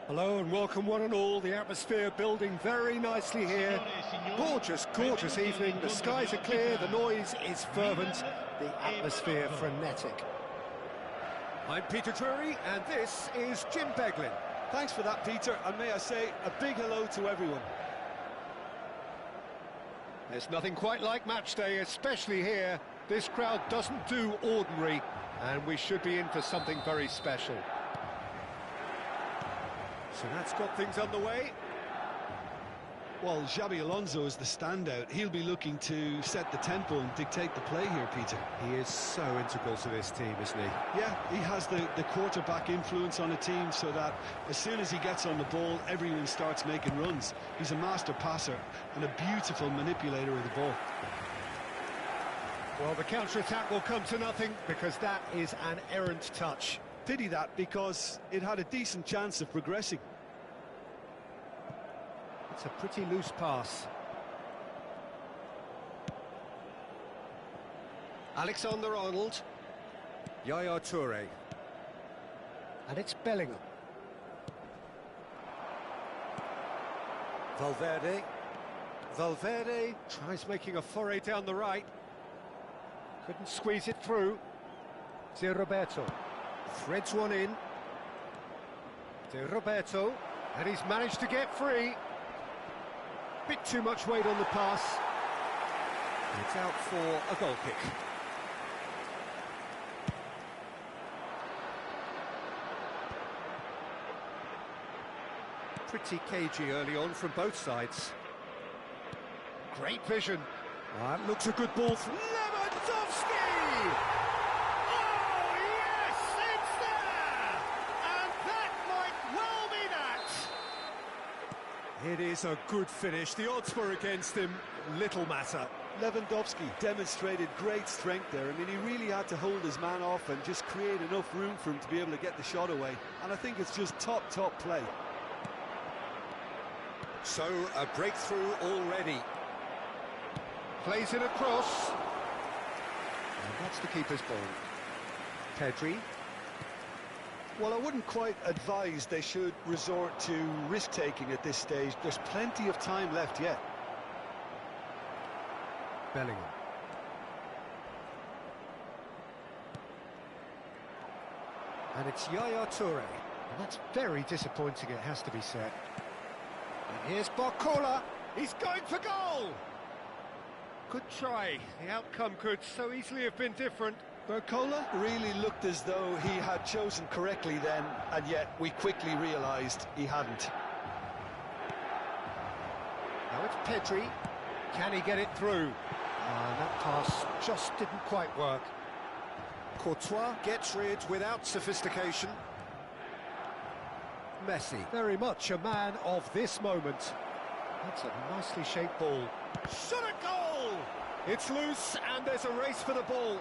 Hello and welcome one and all. The atmosphere building very nicely here. Gorgeous, gorgeous evening. The skies are clear, the noise is fervent, the atmosphere frenetic. I'm Peter Drury and this is Jim Beglin. Thanks for that, Peter, and may I say a big hello to everyone. There's nothing quite like match day, especially here. This crowd doesn't do ordinary, and we should be in for something very special. So that's got things underway. Well, Xabi Alonso is the standout. He'll be looking to set the tempo and dictate the play here, Peter. He is so integral to this team, isn't he? Yeah, he has the quarterback influence on a team so that as soon as he gets on the ball, everyone starts making runs. He's a master passer and a beautiful manipulator of the ball. Well, the counter-attack will come to nothing because that is an errant touch. Pity that, because it had a decent chance of progressing. It's a pretty loose pass. Alexander-Arnold. Yaya Toure. And it's Bellingham. Valverde. Valverde tries making a foray down the right. Couldn't squeeze it through. De Roberto. Threads one in. De Roberto. And he's managed to get free. Bit too much weight on the pass. It's out for a goal kick. Pretty cagey early on from both sides. Great vision. That looks a good ball. Lewandowski! Oh, yes, it's there! And that might well be that! It is a good finish. The odds were against him. Little matter. Lewandowski demonstrated great strength there. I mean, he really had to hold his man off and just create enough room for him to be able to get the shot away. And I think it's just top play. So, a breakthrough already. Plays it across. And that's the keeper's ball. Pedri. Well, I wouldn't quite advise they should resort to risk-taking at this stage. There's plenty of time left yet. Bellingham. And it's Yaya Toure. And that's very disappointing, it has to be said. And here's Barcola. He's going for goal! Good try. The outcome could so easily have been different. Barcola really looked as though he had chosen correctly then, and yet we quickly realised he hadn't. Now it's Pedri. Can he get it through? And that pass just didn't quite work. Courtois gets rid without sophistication. Messi, very much a man of this moment. That's a nicely shaped ball. Shot a goal! It's loose and there's a race for the ball.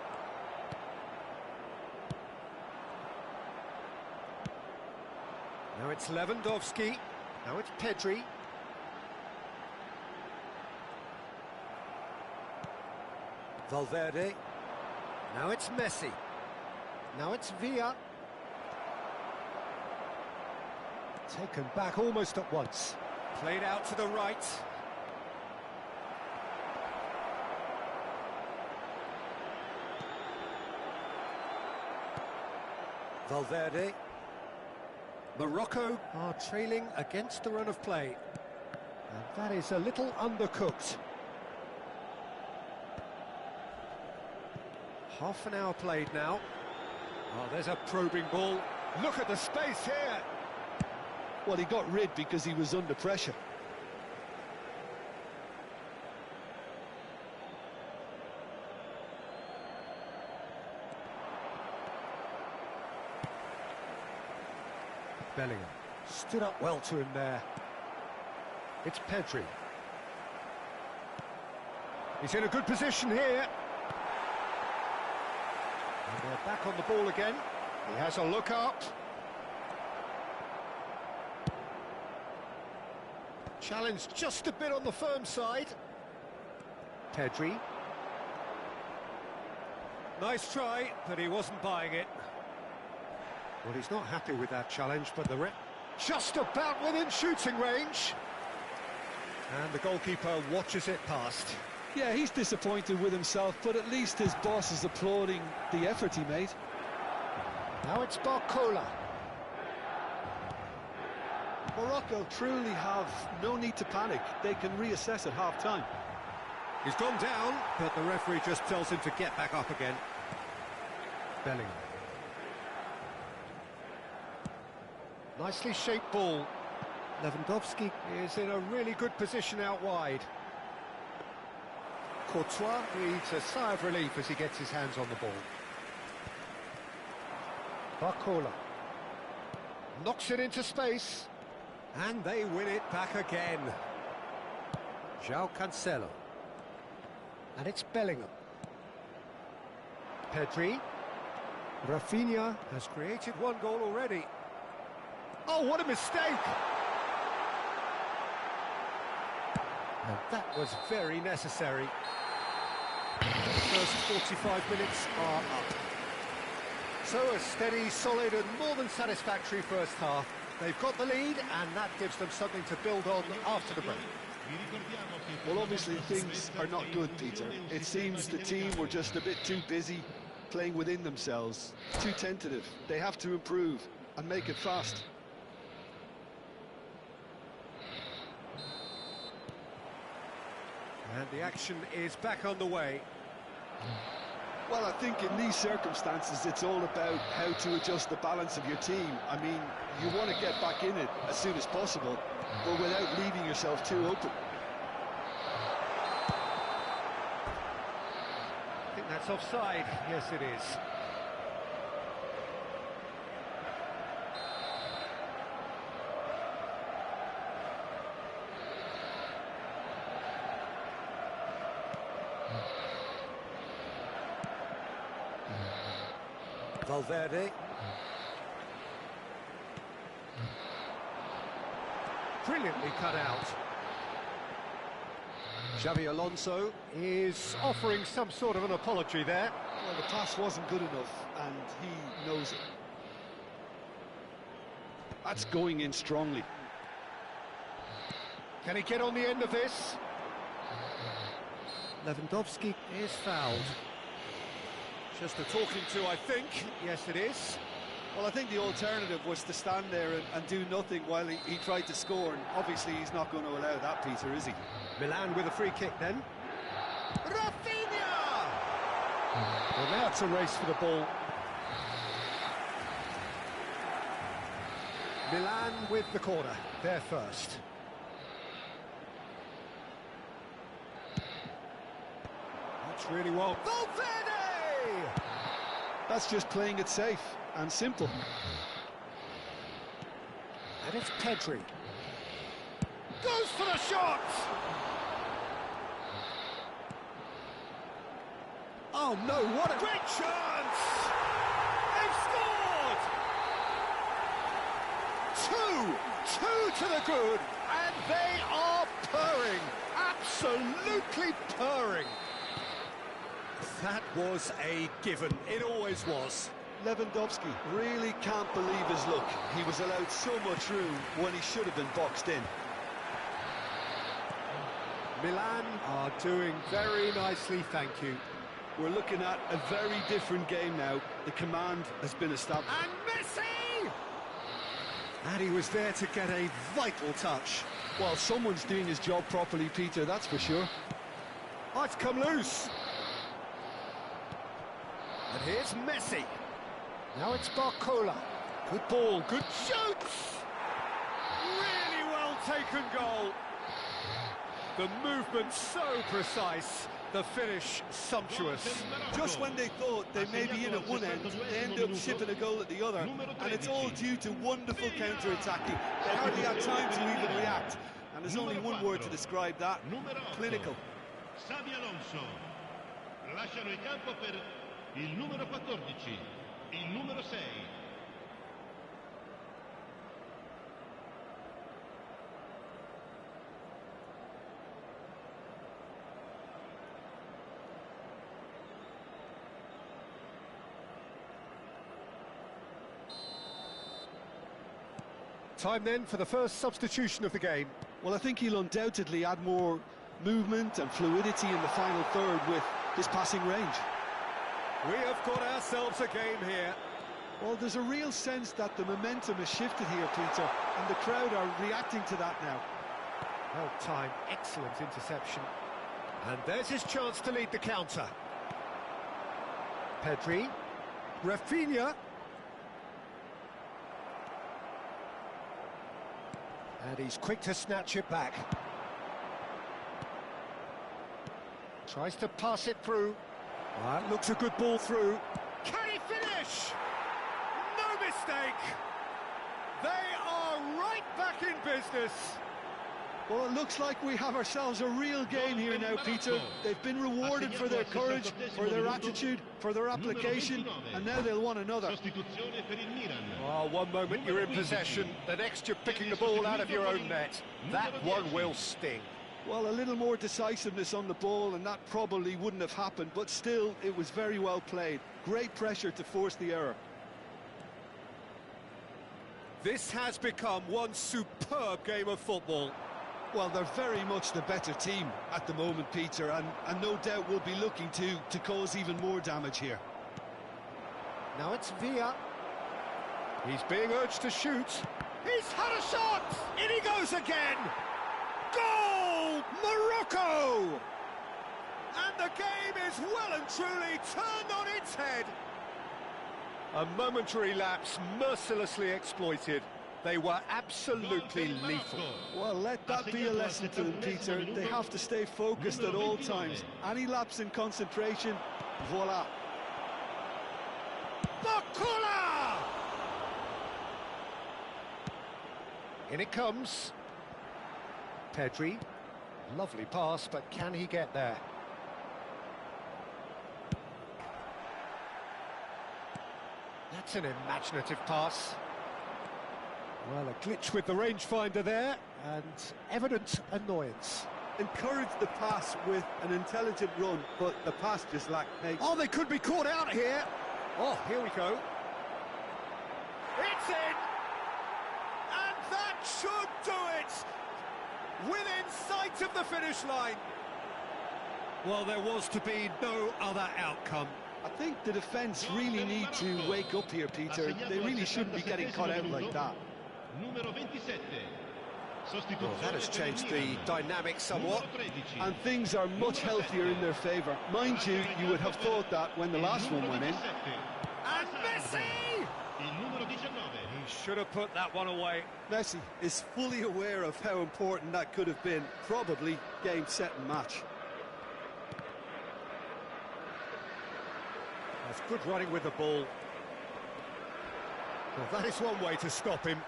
Now it's Lewandowski. Now it's Pedri. Valverde. Now it's Messi. Now it's Villa. Taken back almost at once. Played out to the right. Valverde. Morocco are trailing against the run of play. And that is a little undercooked. Half an hour played now. Oh, there's a probing ball. Look at the space here. Well, he got rid because he was under pressure. Bellingham stood up well to him there. It's Pedri. He's in a good position here. And they're back on the ball again. He has a look up. Challenged just a bit on the firm side. Pedri. Nice try, but he wasn't buying it. Well, he's not happy with that challenge, but the just about within shooting range. And the goalkeeper watches it past. Yeah, he's disappointed with himself, but at least his boss is applauding the effort he made. Now it's Barcola. Morocco truly have no need to panic. They can reassess at half-time. He's gone down, but the referee just tells him to get back up again. Bellingham. Nicely shaped ball. Lewandowski is in a really good position out wide. Courtois breathes a sigh of relief as he gets his hands on the ball. Barcola knocks it into space. And they win it back again. João Cancelo. And it's Bellingham. Pedri. Rafinha has created one goal already. Oh, what a mistake! And that was very necessary. The first 45 minutes are up. So a steady, solid and more than satisfactory first half. They've got the lead, and that gives them something to build on after the break. Well, obviously things are not good, Peter. It seems the team were just a bit too busy playing within themselves, too tentative. They have to improve and make it fast. And the action is back underway. Well, I think in these circumstances, it's all about how to adjust the balance of your team. I mean, you want to get back in it as soon as possible, but without leaving yourself too open. I think that's offside. Yes, it is. Valverde. Brilliantly cut out. Xabi Alonso is offering some sort of an apology there. Well, the pass wasn't good enough, and he knows it. That's going in strongly. Can he get on the end of this? Lewandowski is fouled. Just a talking to, I think. Yes, it is. Well, I think the alternative was to stand there and do nothing while he tried to score, and obviously he's not going to allow that, Peter, is he? Milan with a free kick then. Rafinha! Well, now it's a race for the ball. Milan with the corner. They're first. That's really well. Valverde! That's just playing it safe and simple. And it's Pedri. Goes for the shot! Oh no, what a great chance! They've scored! Two to the good, and they are purring, absolutely purring. That was a given, it always was. Lewandowski really can't believe his luck. He was allowed so much room when he should have been boxed in. Milan are doing very nicely, thank you. We're looking at a very different game now. The command has been established. And Messi! And he was there to get a vital touch. Well, someone's doing his job properly, Peter, that's for sure. Oh, it's come loose. And here's Messi. Now it's Barcola. Good ball, good shoots! Really well taken goal. The movement so precise, the finish sumptuous. Just when they thought they may be in at one end, they end up shipping a goal at the other, and it's all due to wonderful counter-attacking. They hardly had time to even react, and there's only one word to describe that: clinical. Xabi Alonso. Lasciano il campo per il numero 14, il numero 6. Time then for the first substitution of the game. Well, I think he'll undoubtedly add more movement and fluidity in the final third with his passing range. We have got ourselves a game here. Well, there's a real sense that the momentum has shifted here, Peter, and the crowd are reacting to that now. Well timed, excellent interception. And there's his chance to lead the counter. Pedri, Rafinha. And he's quick to snatch it back. Tries to pass it through. That looks a good ball through. Can he finish? No mistake. They are right back in business. Well, it looks like we have ourselves a real game here now, Peter. They've been rewarded for their courage, for their attitude, for their application, and now they'll want another. Oh, one moment you're in possession, the next you're picking the ball out of your own net. That one will sting. Well, a little more decisiveness on the ball, and that probably wouldn't have happened, but still, it was very well played. Great pressure to force the error. This has become one superb game of football. Well, they're very much the better team at the moment, Peter, and no doubt will be looking to cause even more damage here. Now it's Villa. He's being urged to shoot. He's had a shot! In he goes again! Goal! Morocco! And the game is well and truly turned on its head. A momentary lapse mercilessly exploited. They were absolutely lethal. Well, let that be a lesson to them, Peter. They have to stay focused at all times. Any lapse in concentration, voila. Bakula! In it comes. Pedri. Lovely pass, but can he get there? That's an imaginative pass. Well, a glitch with the rangefinder there, and evident annoyance. Encourage the pass with an intelligent run, but the pass just lacked pace. Oh, they could be caught out here. Oh, here we go. It's in! And that should do it! Within sight of the finish line. Well, there was to be no other outcome. I think the defence really need to wake up here, Peter. They really shouldn't be getting caught out like that. Well, that has changed the dynamic somewhat. And things are much healthier in their favour. Mind you, you would have thought that when the last one went in. And Messi! He should have put that one away. Messi is fully aware of how important that could have been. Probably game, set and match. That's good running with the ball. Well, that is one way to stop him.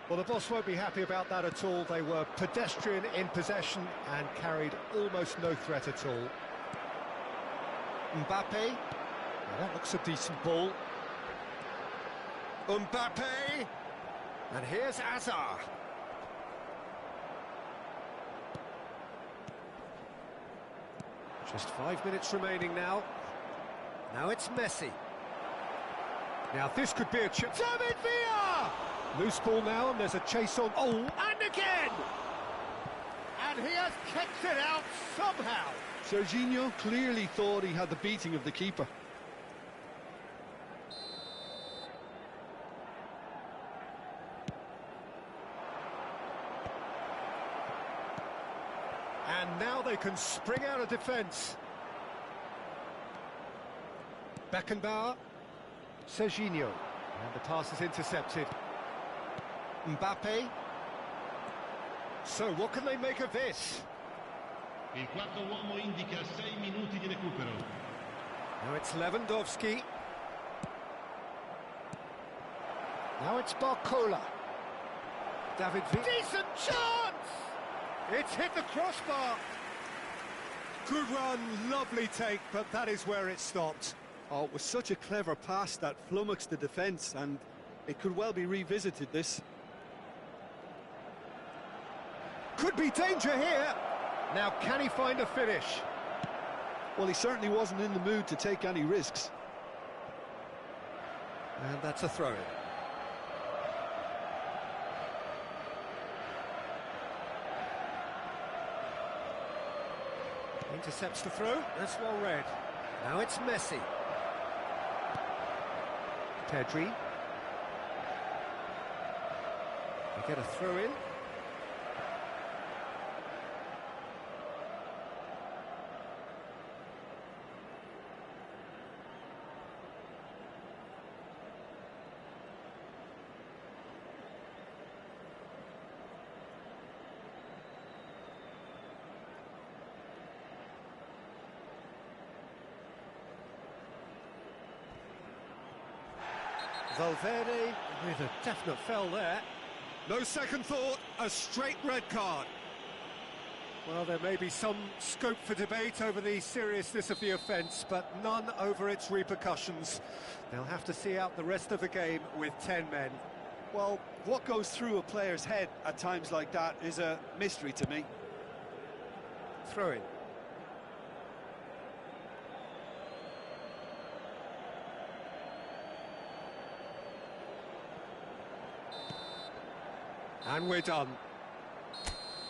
Well, the boss won't be happy about that at all. They were pedestrian in possession and carried almost no threat at all. Mbappe. Now that looks a decent ball. Mbappe. And here's Hazard. Just 5 minutes remaining now. Now it's Messi. Now this could be a chance. David Villa! Loose ball now, and there's a chase on. Oh, and again! And he has kicked it out somehow. Serginho clearly thought he had the beating of the keeper. And now they can spring out of defence. Beckenbauer. Serginho. And the pass is intercepted. Mbappe. So what can they make of this? Il quarto uomo indica 6 minuti di recupero. Now it's Lewandowski. Now it's Barcola. David Villa. Decent chance! It's hit the crossbar. Good run, lovely take, but that is where it stopped. Oh, it was such a clever pass that flummoxed the defence, and it could well be revisited, this. Could be danger here. Now, can he find a finish? Well, he certainly wasn't in the mood to take any risks. And that's a throw-in. Intercepts the throw. That's well read. Now it's Messi. Pedri. They get a throw-in. Valverde with a definite foul there. No second thought, a straight red card. Well, there may be some scope for debate over the seriousness of the offence, but none over its repercussions. They'll have to see out the rest of the game with 10 men. Well, what goes through a player's head at times like that is a mystery to me. Throw in. And we're done.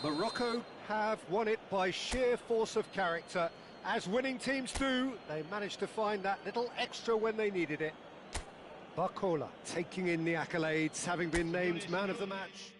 Morocco have won it by sheer force of character. As winning teams do, they managed to find that little extra when they needed it. Barcola taking in the accolades, having been named man of the match.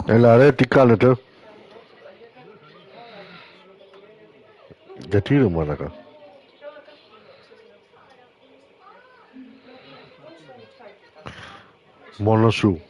Έλα ρε, τι κάνετε? Γιατί ρε μάρακα? Μόνο σου.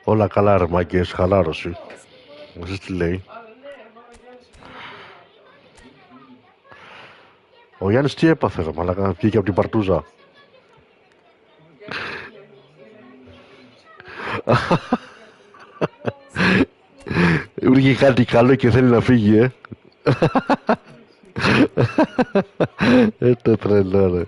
Όλα καλά ρε μάγκες, χαλάρωση. Εσείς τι λέει? Ο Γιάννης τι έπαθε ρε μαλάκα, βγήκε από την παρτούζα. Βρήκε κάτι καλό και θέλει να φύγει, το τρελό ρε.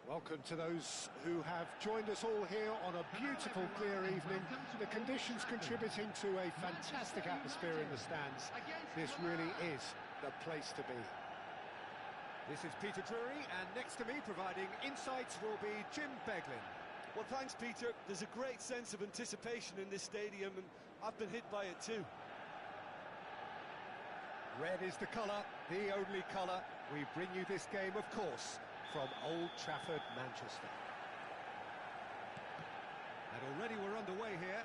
Welcome to those who have joined us all here on a beautiful, clear evening. The conditions contributing to a fantastic atmosphere in the stands. This really is the place to be. This is Peter Drury, and next to me providing insights will be Jim Beglin. Well, thanks, Peter. There's a great sense of anticipation in this stadium, and I've been hit by it too. Red is the colour, the only colour. We bring you this game, of course, from Old Trafford, Manchester. And already we're underway here.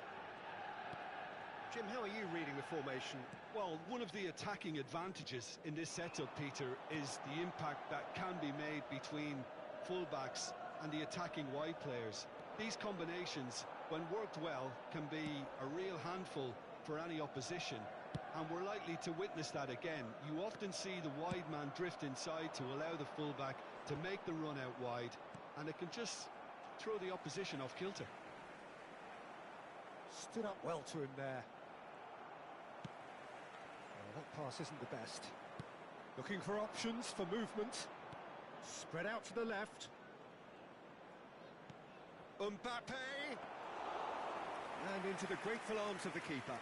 Jim, how are you reading the formation? Well, one of the attacking advantages in this setup, Peter, is the impact that can be made between fullbacks and the attacking wide players. These combinations, when worked well, can be a real handful for any opposition, and we're likely to witness that again. You often see the wide man drift inside to allow the fullback to make the run out wide, and it can just throw the opposition off kilter. Stood up well to him there. Oh, that pass isn't the best. Looking for options for movement. Spread out to the left. Mbappe! And into the grateful arms of the keeper.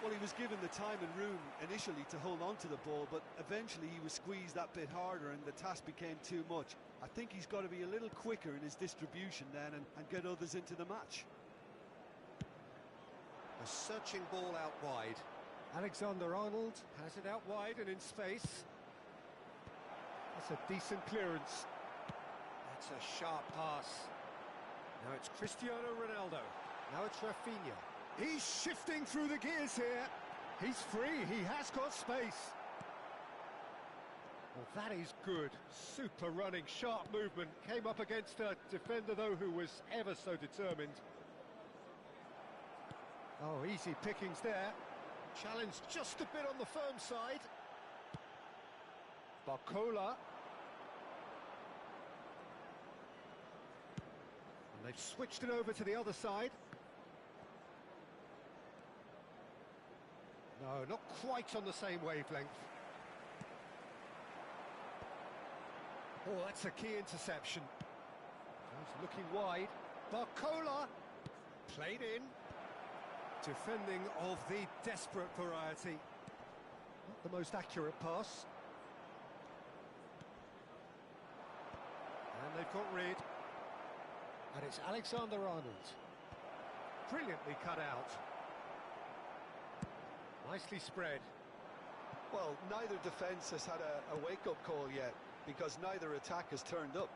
Well, he was given the time and room initially to hold on to the ball, but eventually he was squeezed that bit harder and the task became too much. I think he's got to be a little quicker in his distribution then and get others into the match. A searching ball out wide. Alexander-Arnold has it out wide and in space. That's a decent clearance. That's a sharp pass. Now it's Cristiano Ronaldo. Now it's Rafinha. He's shifting through the gears here. He's free, he has got space. Well, that is good. Super running, sharp movement. Came up against a defender, though, who was ever so determined. Oh, easy pickings there. Challenged just a bit on the firm side. Barcola. And they've switched it over to the other side. No, not quite on the same wavelength. Oh, that's a key interception. He's looking wide. Barcola. Played in. Defending of the desperate variety. Not the most accurate pass. And they've got rid. And it's Alexander-Arnold. Brilliantly cut out. Nicely spread. Well, neither defence has had a wake-up call yet, because neither attack has turned up.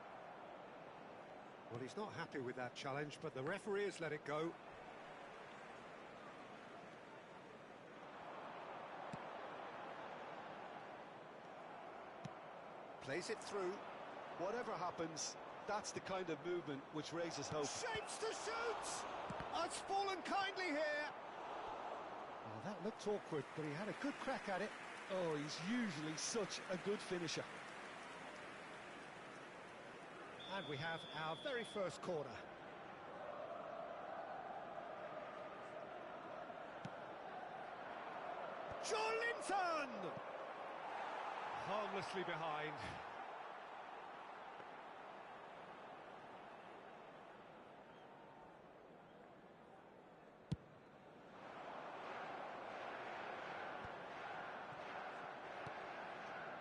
Well, he's not happy with that challenge, but the referee has let it go. Plays it through. Whatever happens, that's the kind of movement which raises hope. Shapes to shoot! Oh, it's fallen kindly here. Oh, that looked awkward, but he had a good crack at it. Oh, he's usually such a good finisher. And we have our very first corner. Joelinton! Harmlessly behind.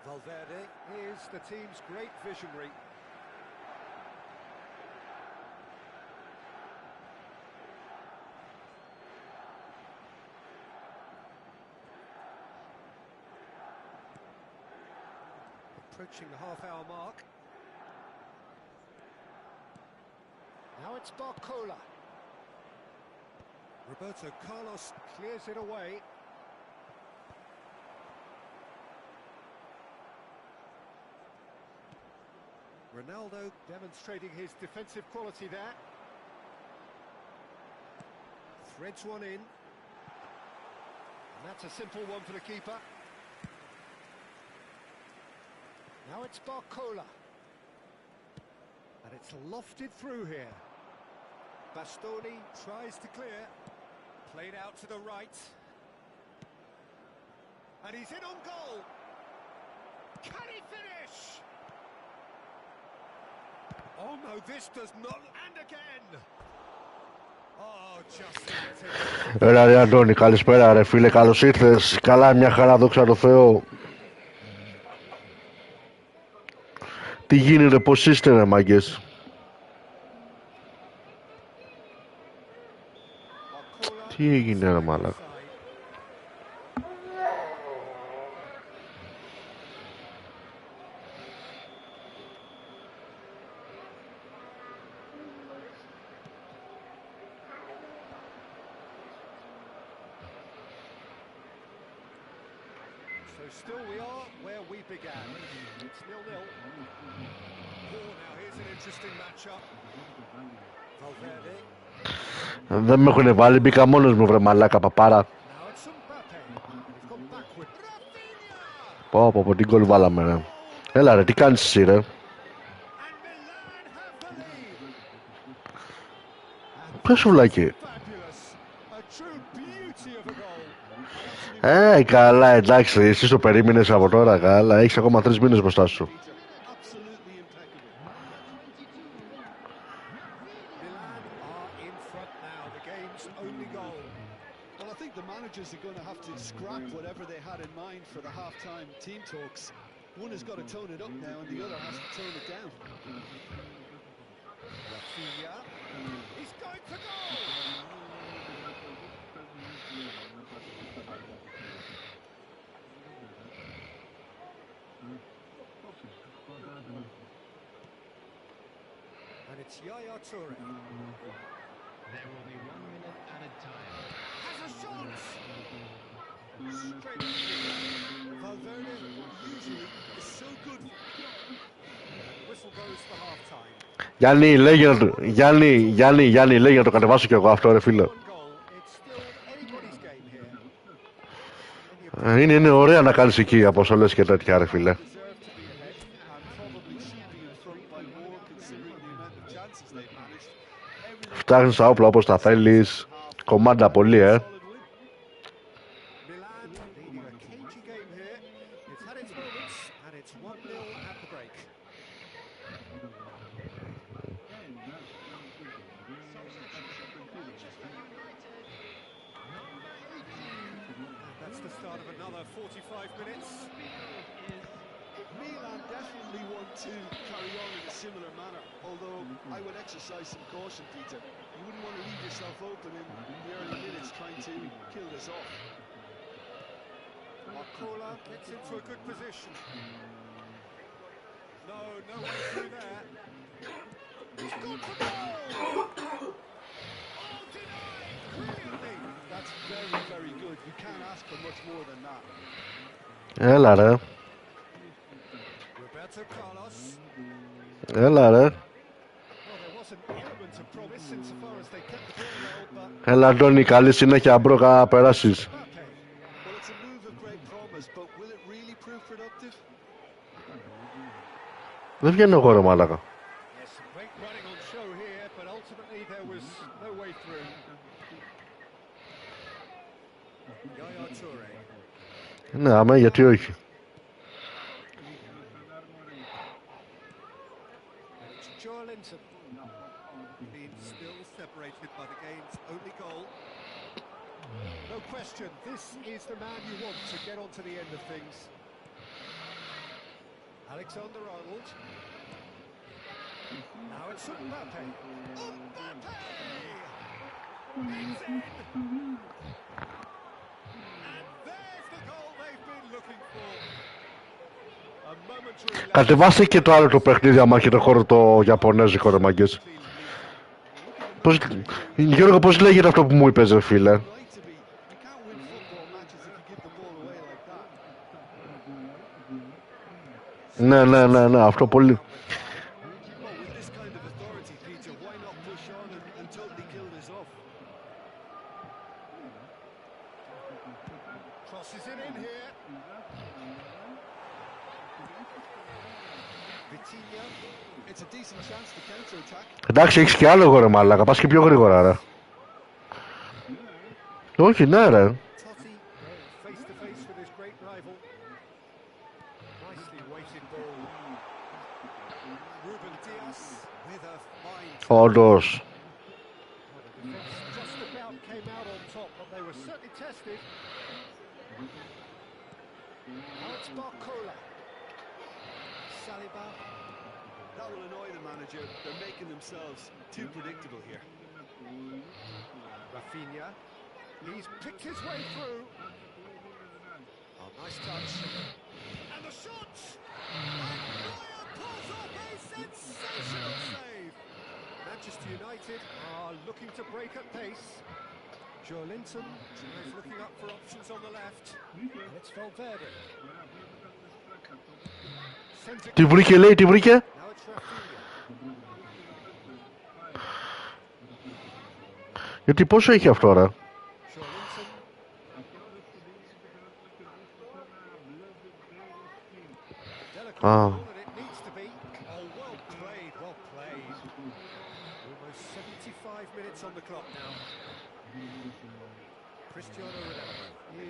Valverde is the team's great visionary. Approaching the half-hour mark. Now it's Barcola. Roberto Carlos clears it away. Ronaldo demonstrating his defensive quality there. Threads one in. And that's a simple one for the keeper. Now it's Barcola. And it's lofted through here. Bastoni tries to clear. Played out to the right. And he's in on goal. Can he finish? Oh no, this does not. And again. Oh, just. Έλα ρε Αντώνη, καλησπέρα ρε φίλε, καλώς ήρθες. Καλά, μια χαρά, δόξα τω Θεώ. Τι γίνεται, πώς είστε ρε μάγκες? Τι έγινε ρε μάλακα? Still we are where we began. It's 0-0. Oh, now here's an interesting matchup. Valverde. Δεν με έχουν βάλει, μπήκα μόνος μου βρε μαλάκα παπάρα. Πω, τι γκολ βάλαμε ρε. Έλα ρε, τι κάνεις εσύ ρε? Ποιος σου βλάκι? Καλά, εντάξει, εσύ το περίμενες από τώρα, καλά, έχεις ακόμα 3 μήνες μπροστά σου. Are going to have to scrap whatever they had in mind for the half-time team talks. One has got to tone it up now and the other has to tone it down. He's going for goal! And it's Yaya Toure. There will be 1 minute added time. Has a shot! Straight Valverde usually is so good. Whistle goes for half-time. Γιάννη, λέγε να το κατεβάσω κι εγώ αυτό ρε φίλε. Είναι ωραία να κάνεις εκεί αποστολές και τέτοια ρε φίλε. Φτιάχνεις τα όπλα όπως τα θέλεις. Κομμάντα πολύ That's the start of another 45 minutes. Milan definitely want to carry on in a similar manner, although I would exercise some caution, Peter. You wouldn't want to leave yourself open in the early minutes trying to kill this off. Marcola gets into a good position. No way through there. He's gone for goal! Oh, denied! Brilliantly! That's very, very good. You can't ask for much more than that. Έλα ρε. Roberto Carlos. Έλα ρε. Well, there was an element of promise insofar as they kept the ball well, but... Έλα Αντώνη, καλή συνέχεια μπρο, να περάσεις. Well, it's a move of great promise, but will it really prove productive? Δεν βγαίνω εγώ ρε μάλακα. Yes, great running on show here, but ultimately there was no way through. Yaya Toure. Ναι, αμέ, γιατί όχι. Being still separated by the game's only goal. No question, this is the man you want to get onto the end of things. Alexander-Arnold. Now it's Mbappe. Mbappe! It's in! And there's the goal they've been looking for. A momentary... Κατεβάστε και το άλλο το παιχνίδι άμα έχετε χώρο το Ιαπωνέζικο ρε μαγκές. Γιώργο, πώς λέγεται αυτό που μου είπες ρε φίλε? Ναι, αυτό πολύ. Εντάξει, έχεις και άλλο εγώ ρε μαλάκα, πας και πιο γρήγορα ρε. Όχι, ναι ρε. Όντως. That will annoy the manager. They're making themselves too predictable here. Rafinha, he's picked his way through. Oh, nice touch. And the shot! And Neuer pulls off a sensational save. Manchester United are looking to break at pace. Joelinton is looking up for options on the left. And it's Valverde. Τι βρήκε, λέει, τι βρήκε. Now it's Rafinha. Γιατί πόσο έχει αυτό τώρα. Joelinton. Delicate ball that it needs to be. Oh, well played, well played. Almost 75 minutes on the clock now. Cristiano Ronaldo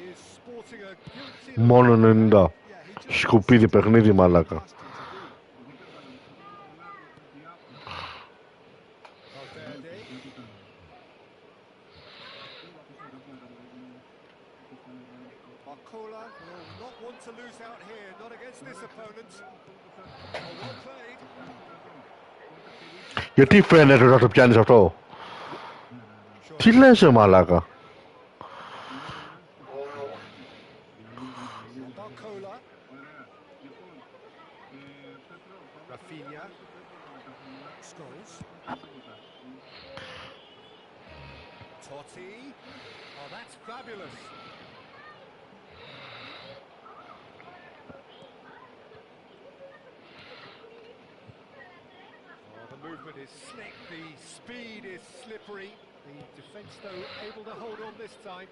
is sporting a guilty... Μόνο 90. Σκουπίδι παιχνίδι, μαλάκα. To lose out here, not against this opponent. Oh, well played. Γιατί φαίνεται να το πιάνεις αυτό. Τι λες, μαλάκα. Rafinha. Scholes. Totti. Oh, that's fabulous. Movement is slick, the speed is slippery. The defence, though, able to hold on this time.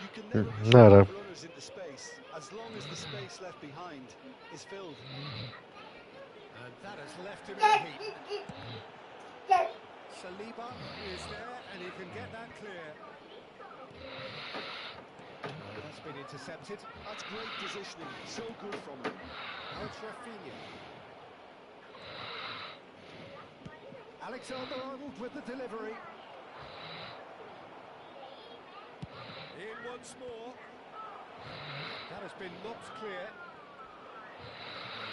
You can never push runners into space as long as the space left behind is filled. And that has left him in a heap. Saliba is there, and he can get that clear. That's been intercepted. That's great positioning, so good from him. Now it's Rafinha. Alexander-Arnold with the delivery. In once more. That has been knocked clear.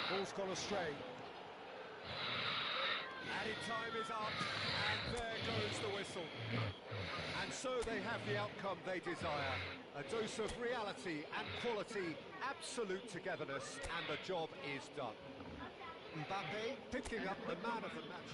Ball's gone astray. Added time is up, and there goes the whistle. And so they have the outcome they desire. A dose of reality and quality, absolute togetherness, and the job is done. Mbappe picking up the man of the match.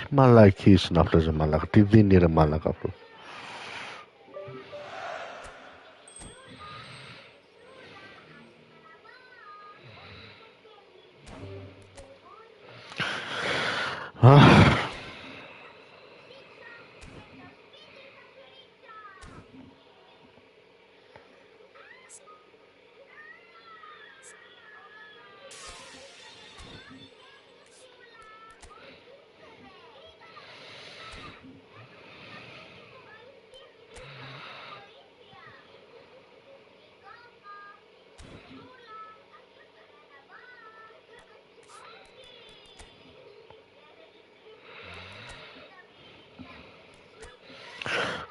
Μαλακής είναι αυτές, ρε μαλάκα. Τι δίνει, ρε μαλάκα, αυτό.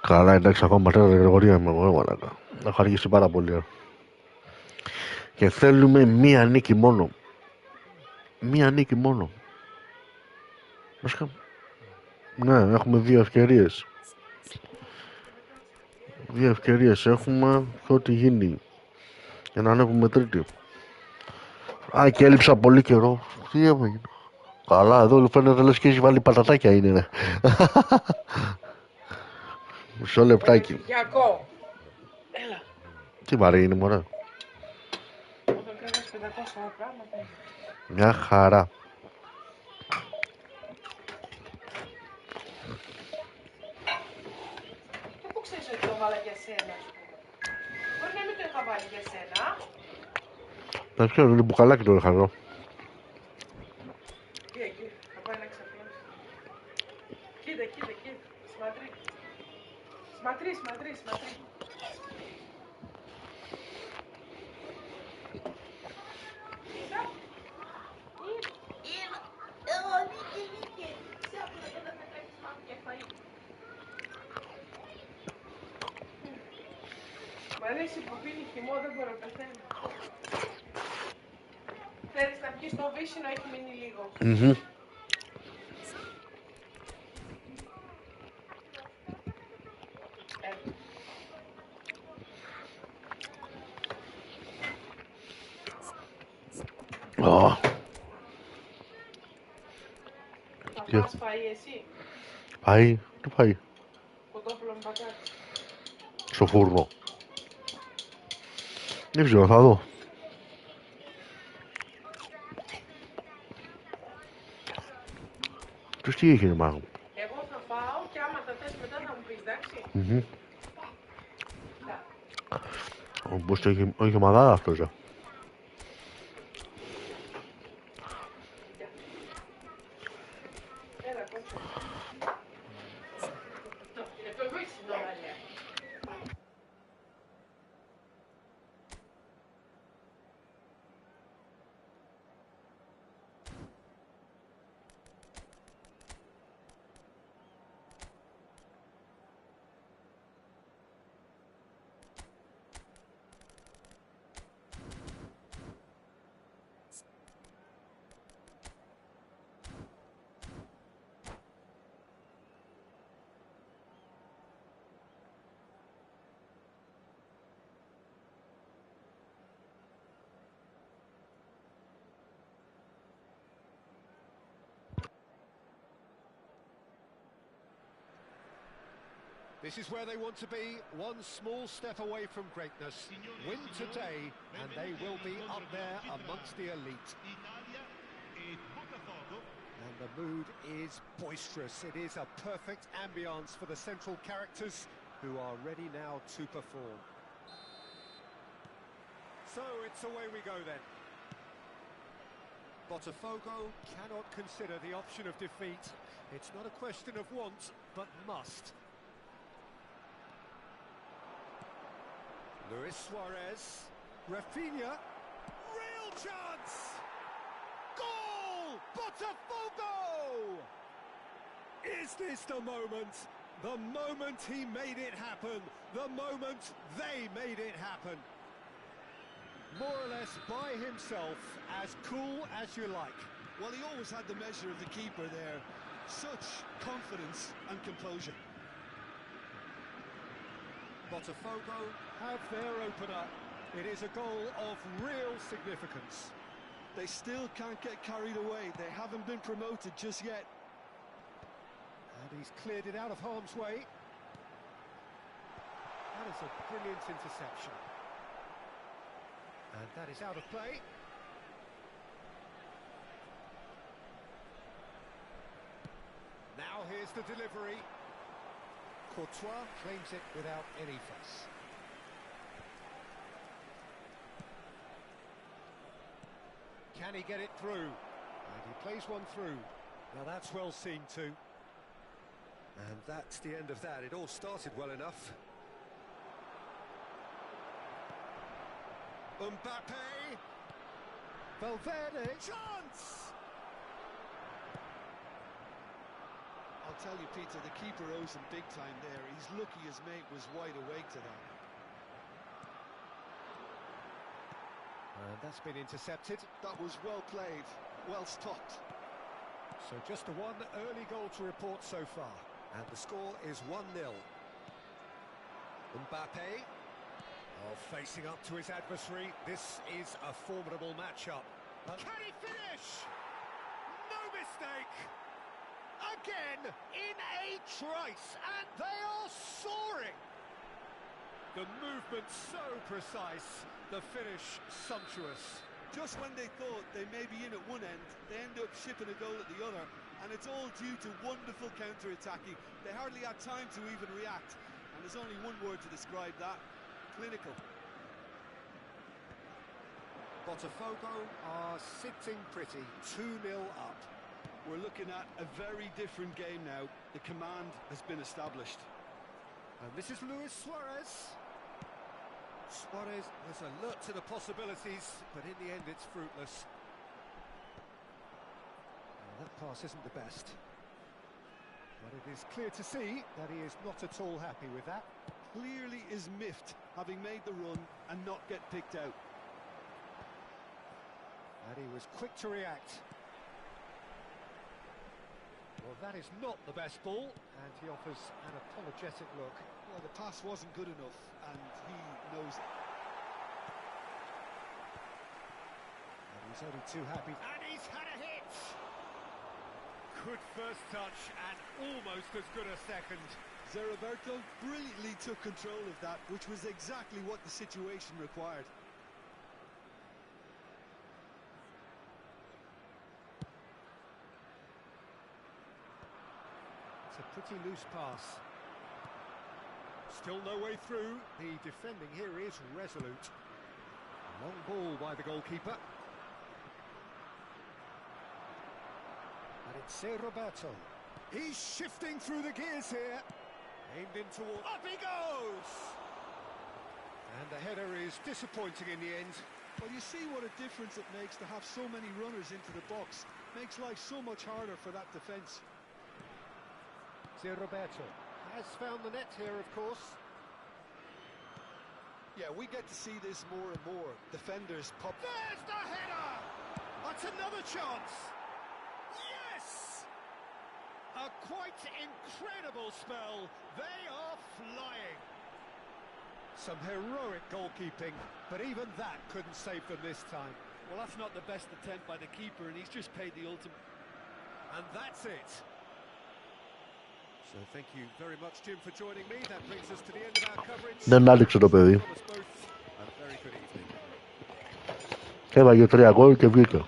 Καλά, εντάξει, ακόμα τέτοια κατηγορία είμαι εγώ, μαλάκα. Έχω αργήσει πάρα πολύ. Και θέλουμε μία νίκη μόνο. Μία νίκη μόνο. Ναι, έχουμε δύο ευκαιρίες. Δύο ευκαιρίες έχουμε και ό,τι γίνει. Για να ανέβουμε τρίτη. Α, και έλειψα πολύ καιρό. Τι έγινε. Καλά, εδώ φαίνεται λες και έχει βάλει πατατάκια, είναι, ναι. Μισό λεπτάκι. Γιακό. Έλα. Τι βαρύ είναι, μωρέ. Όταν κάνεις 500 πράγματα. Μια χαρά. Και πού ξέρεις ότι το βάλα για σένα, ας πούμε. Μπορεί να μην το είχα βάλει για σένα. Να ξέρω, είναι μπουκαλάκι το χαζό. Εκεί, θα πάει να ξαπλώσει. Κοίτα, κοίτα, κοίτα. Σματρί. Σματρί, σματρί, σματρί. Μ' αρέσει που πίνει χυμό, δεν μπορώ να πεθαίνω. Θέλεις να πιεις το βύσσινο, έχει μείνει λίγο. Θα πας φαΐ εσύ. Φαΐ, τι φαΐ? Κοτόπουλο με πατάτες. Στο φούρνο. Δεν ξέρω, θα δω. Τους τι είχε, μάλλον. Εγώ θα φάω και άμα τα θες μετά θα μου πεις, εντάξει. Όπως το είχε μαδάρα αυτός. Έλα, κότσο. Είναι το βύσσινο, μαλλιά. This is where they want to be, one small step away from greatness. Win today, and they will be up there amongst the elite. And the mood is boisterous. It is a perfect ambience for the central characters, who are ready now to perform. So it's away we go then. Botafogo cannot consider the option of defeat. It's not a question of want, but must. Luis Suarez, Rafinha, real chance! Goal! Botafogo! Is this the moment? The moment he made it happen. The moment they made it happen. More or less by himself, as cool as you like. Well, he always had the measure of the keeper there. Such confidence and composure. Botafogo have their opener. It is a goal of real significance. They still can't get carried away. They haven't been promoted just yet. And he's cleared it out of harm's way. That is a brilliant interception. And that is out of play. Now here's the delivery. Courtois claims it without any fuss. Can he get it through? And he plays one through. Now that's well seen too. And that's the end of that. It all started well enough. Mbappe. Valverde. Chance! I'll tell you, Peter, the keeper owes him big time there. He's lucky his mate was wide awake to that. And that's been intercepted. That was well played, well stopped. So just the one early goal to report so far. And the score is 1-0. Mbappe, facing up to his adversary. This is a formidable matchup. Can he finish? No mistake! Again, in a trice, and they are soaring! The movement so precise, the finish sumptuous. Just when they thought they may be in at one end, they end up shipping a goal at the other, and it's all due to wonderful counter-attacking. They hardly had time to even react, and there's only one word to describe that: clinical. Botafogo are sitting pretty, 2-0 up. We're looking at a very different game now. The command has been established. And this is Luis Suarez. Suarez was alert to the possibilities, but in the end it's fruitless. Well, that pass isn't the best. But it is clear to see that he is not at all happy with that. Clearly is miffed, having made the run and not get picked out. And he was quick to react. Well, that is not the best ball, and he offers an apologetic look. Well, the pass wasn't good enough, and he knows it. And he's only too happy. And he's had a hit! Good first touch, and almost as good a second. Roberto brilliantly took control of that, which was exactly what the situation required. It's a pretty loose pass. Still no way through. The defending here is resolute. Long ball by the goalkeeper. And it's Roberto. He's shifting through the gears here. Aimed in toward... Up he goes! And the header is disappointing in the end. Well, you see what a difference it makes to have so many runners into the box. Makes life so much harder for that defence. Roberto has found the net here, of course. Yeah, we get to see this more and more. Defenders pop... There's the header! That's another chance! Yes! A quite incredible spell. They are flying. Some heroic goalkeeping, but even that couldn't save them this time. Well, that's not the best attempt by the keeper, and he's just paid the ultimate. And that's it. So thank you very much, Jim, for joining me. That brings us to the end of our coverage. Δεν άλεξε το παιδί. A very good evening. Έβαγε 3 γκολ και βγήκε.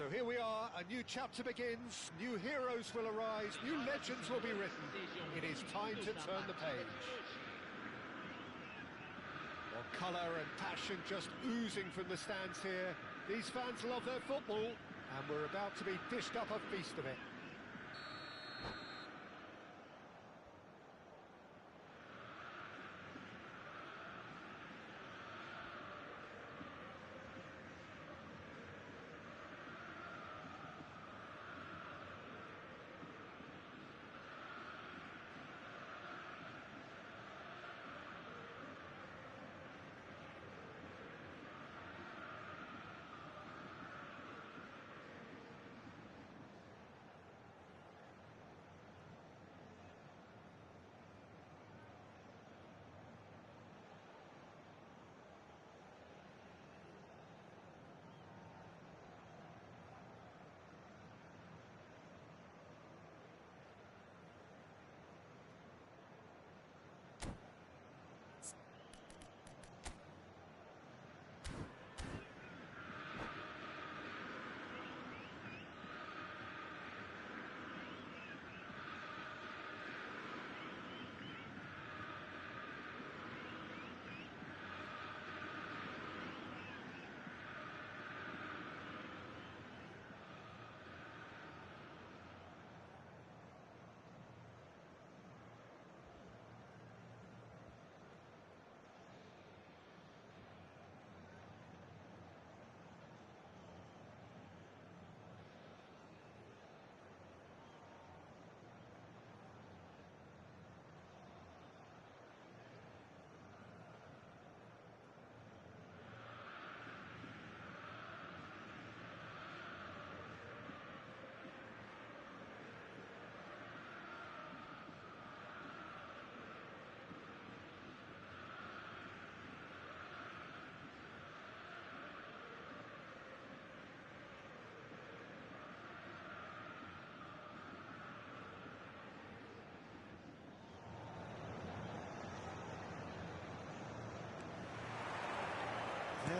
So here we are, a new chapter begins, new heroes will arise, new legends will be written. It is time to turn the page. Well, colour and passion just oozing from the stands here. These fans love their football, and we're about to be dished up a feast of it.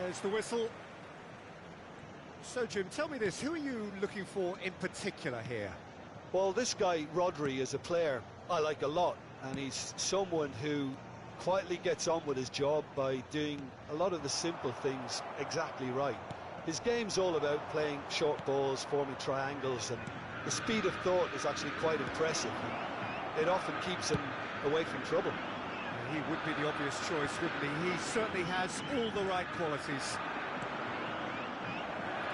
There's the whistle. So, Jim, tell me this, who are you looking for in particular here? Well, this guy, Rodri, is a player I like a lot, and he's someone who quietly gets on with his job by doing a lot of the simple things exactly right. His game's all about playing short balls, forming triangles, and the speed of thought is actually quite impressive. It often keeps him away from trouble. He would be the obvious choice, wouldn't he? He certainly has all the right qualities.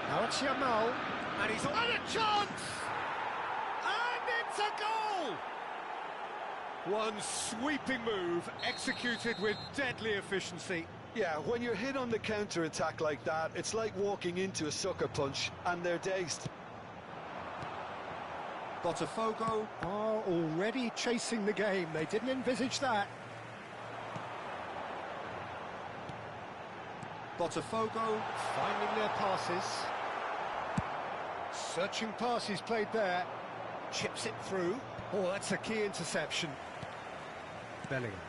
Now it's Yamal, and he's on a chance! And it's a goal! One sweeping move, executed with deadly efficiency. Yeah, when you're hit on the counter-attack like that, it's like walking into a sucker punch, and they're dazed. Botafogo are already chasing the game. They didn't envisage that. Botafogo finding their passes. Searching pass he's played there. Chips it through. Oh, that's a key interception. Bellingham.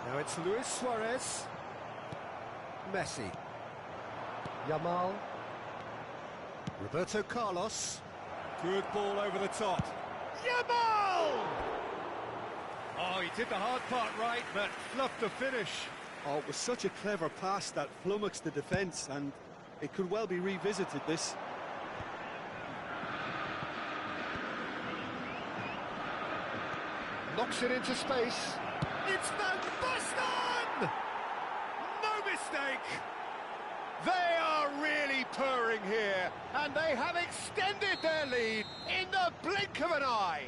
Now it's Luis Suarez. Messi. Yamal. Roberto Carlos. Good ball over the top. Yamal! Oh, he did the hard part right, but fluffed the finish. Oh, it was such a clever pass that flummoxed the defence, and it could well be revisited, this. Knocks it into space. It's Van Basten! No mistake! They are really purring here, and they have extended their lead in the blink of an eye.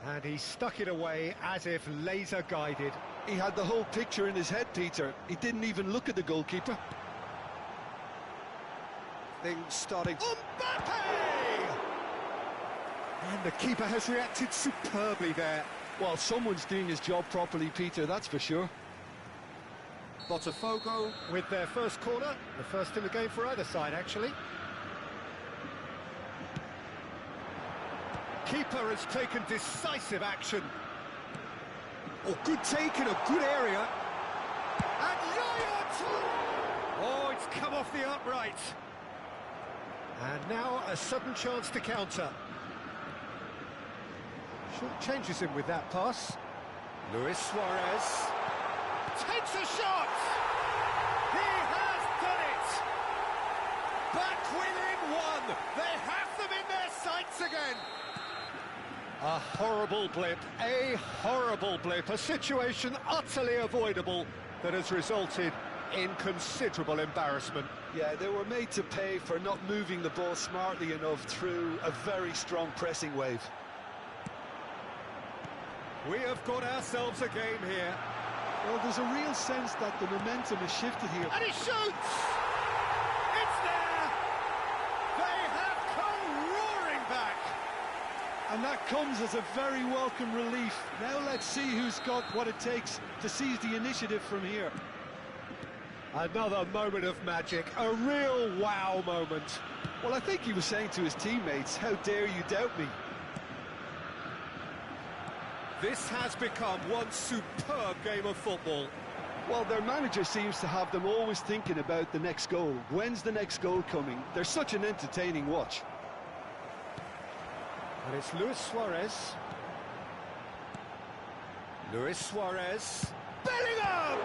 And he stuck it away as if laser-guided. He had the whole picture in his head, Peter. He didn't even look at the goalkeeper. Things starting. Mbappe! And the keeper has reacted superbly there. Well, someone's doing his job properly, Peter, that's for sure. Botafogo with their first corner, the first in the game for either side, actually. Keeper has taken decisive action. Oh, good take in a good area. And Yaya Toure! off the upright. And now a sudden chance to counter. Short changes him with that pass. Luis Suarez takes a shot! He has done it! Back within one! They have them in their sights again! A horrible blip, a situation utterly avoidable that has resulted in considerable embarrassment. Yeah, they were made to pay for not moving the ball smartly enough through a very strong pressing wave. We have got ourselves a game here. Well, there's a real sense that the momentum has shifted here. And he shoots! It's there! They have come roaring back! And that comes as a very welcome relief. Now let's see who's got what it takes to seize the initiative from here. Another moment of magic, a real wow moment. Well, I think he was saying to his teammates, how dare you doubt me? This has become one superb game of football. Well, their manager seems to have them always thinking about the next goal. When's the next goal coming? They're such an entertaining watch. And it's Luis Suarez. Luis Suarez. Bellingham!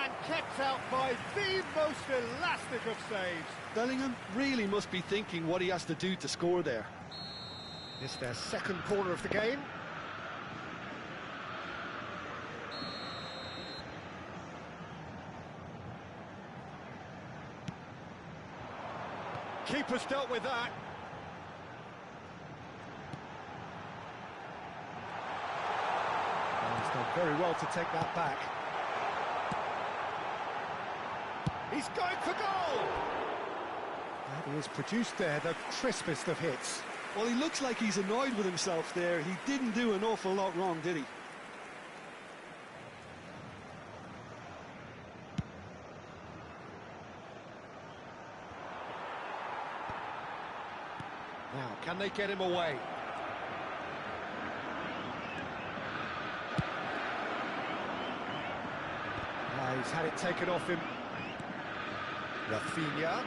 And kept out by the most elastic of saves. Bellingham really must be thinking what he has to do to score there. It's their second corner of the game. Keeper's dealt with that. And he's done very well to take that back. He's going for goal! And he has produced there the crispest of hits. Well, he looks like he's annoyed with himself there. He didn't do an awful lot wrong, did he? Now, can they get him away? He's had it taken off him. Rafinha.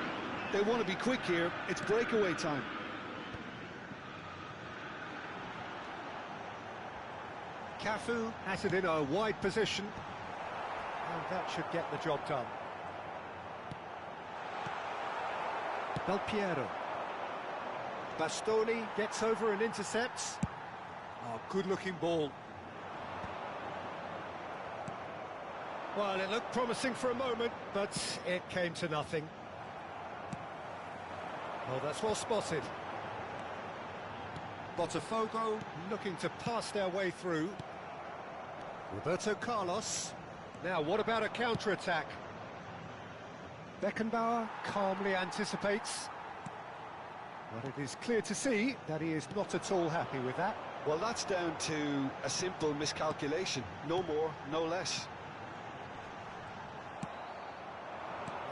They want to be quick here. It's breakaway time. Cafu has it in a wide position, and that should get the job done. Del Piero. Bastoni gets over and intercepts. Oh, good-looking ball. Well, it looked promising for a moment, but it came to nothing. Oh, that's well spotted. Botafogo looking to pass their way through. Roberto Carlos. Now, what about a counter-attack? Beckenbauer calmly anticipates. But it is clear to see that he is not at all happy with that. Well, that's down to a simple miscalculation. No more, no less.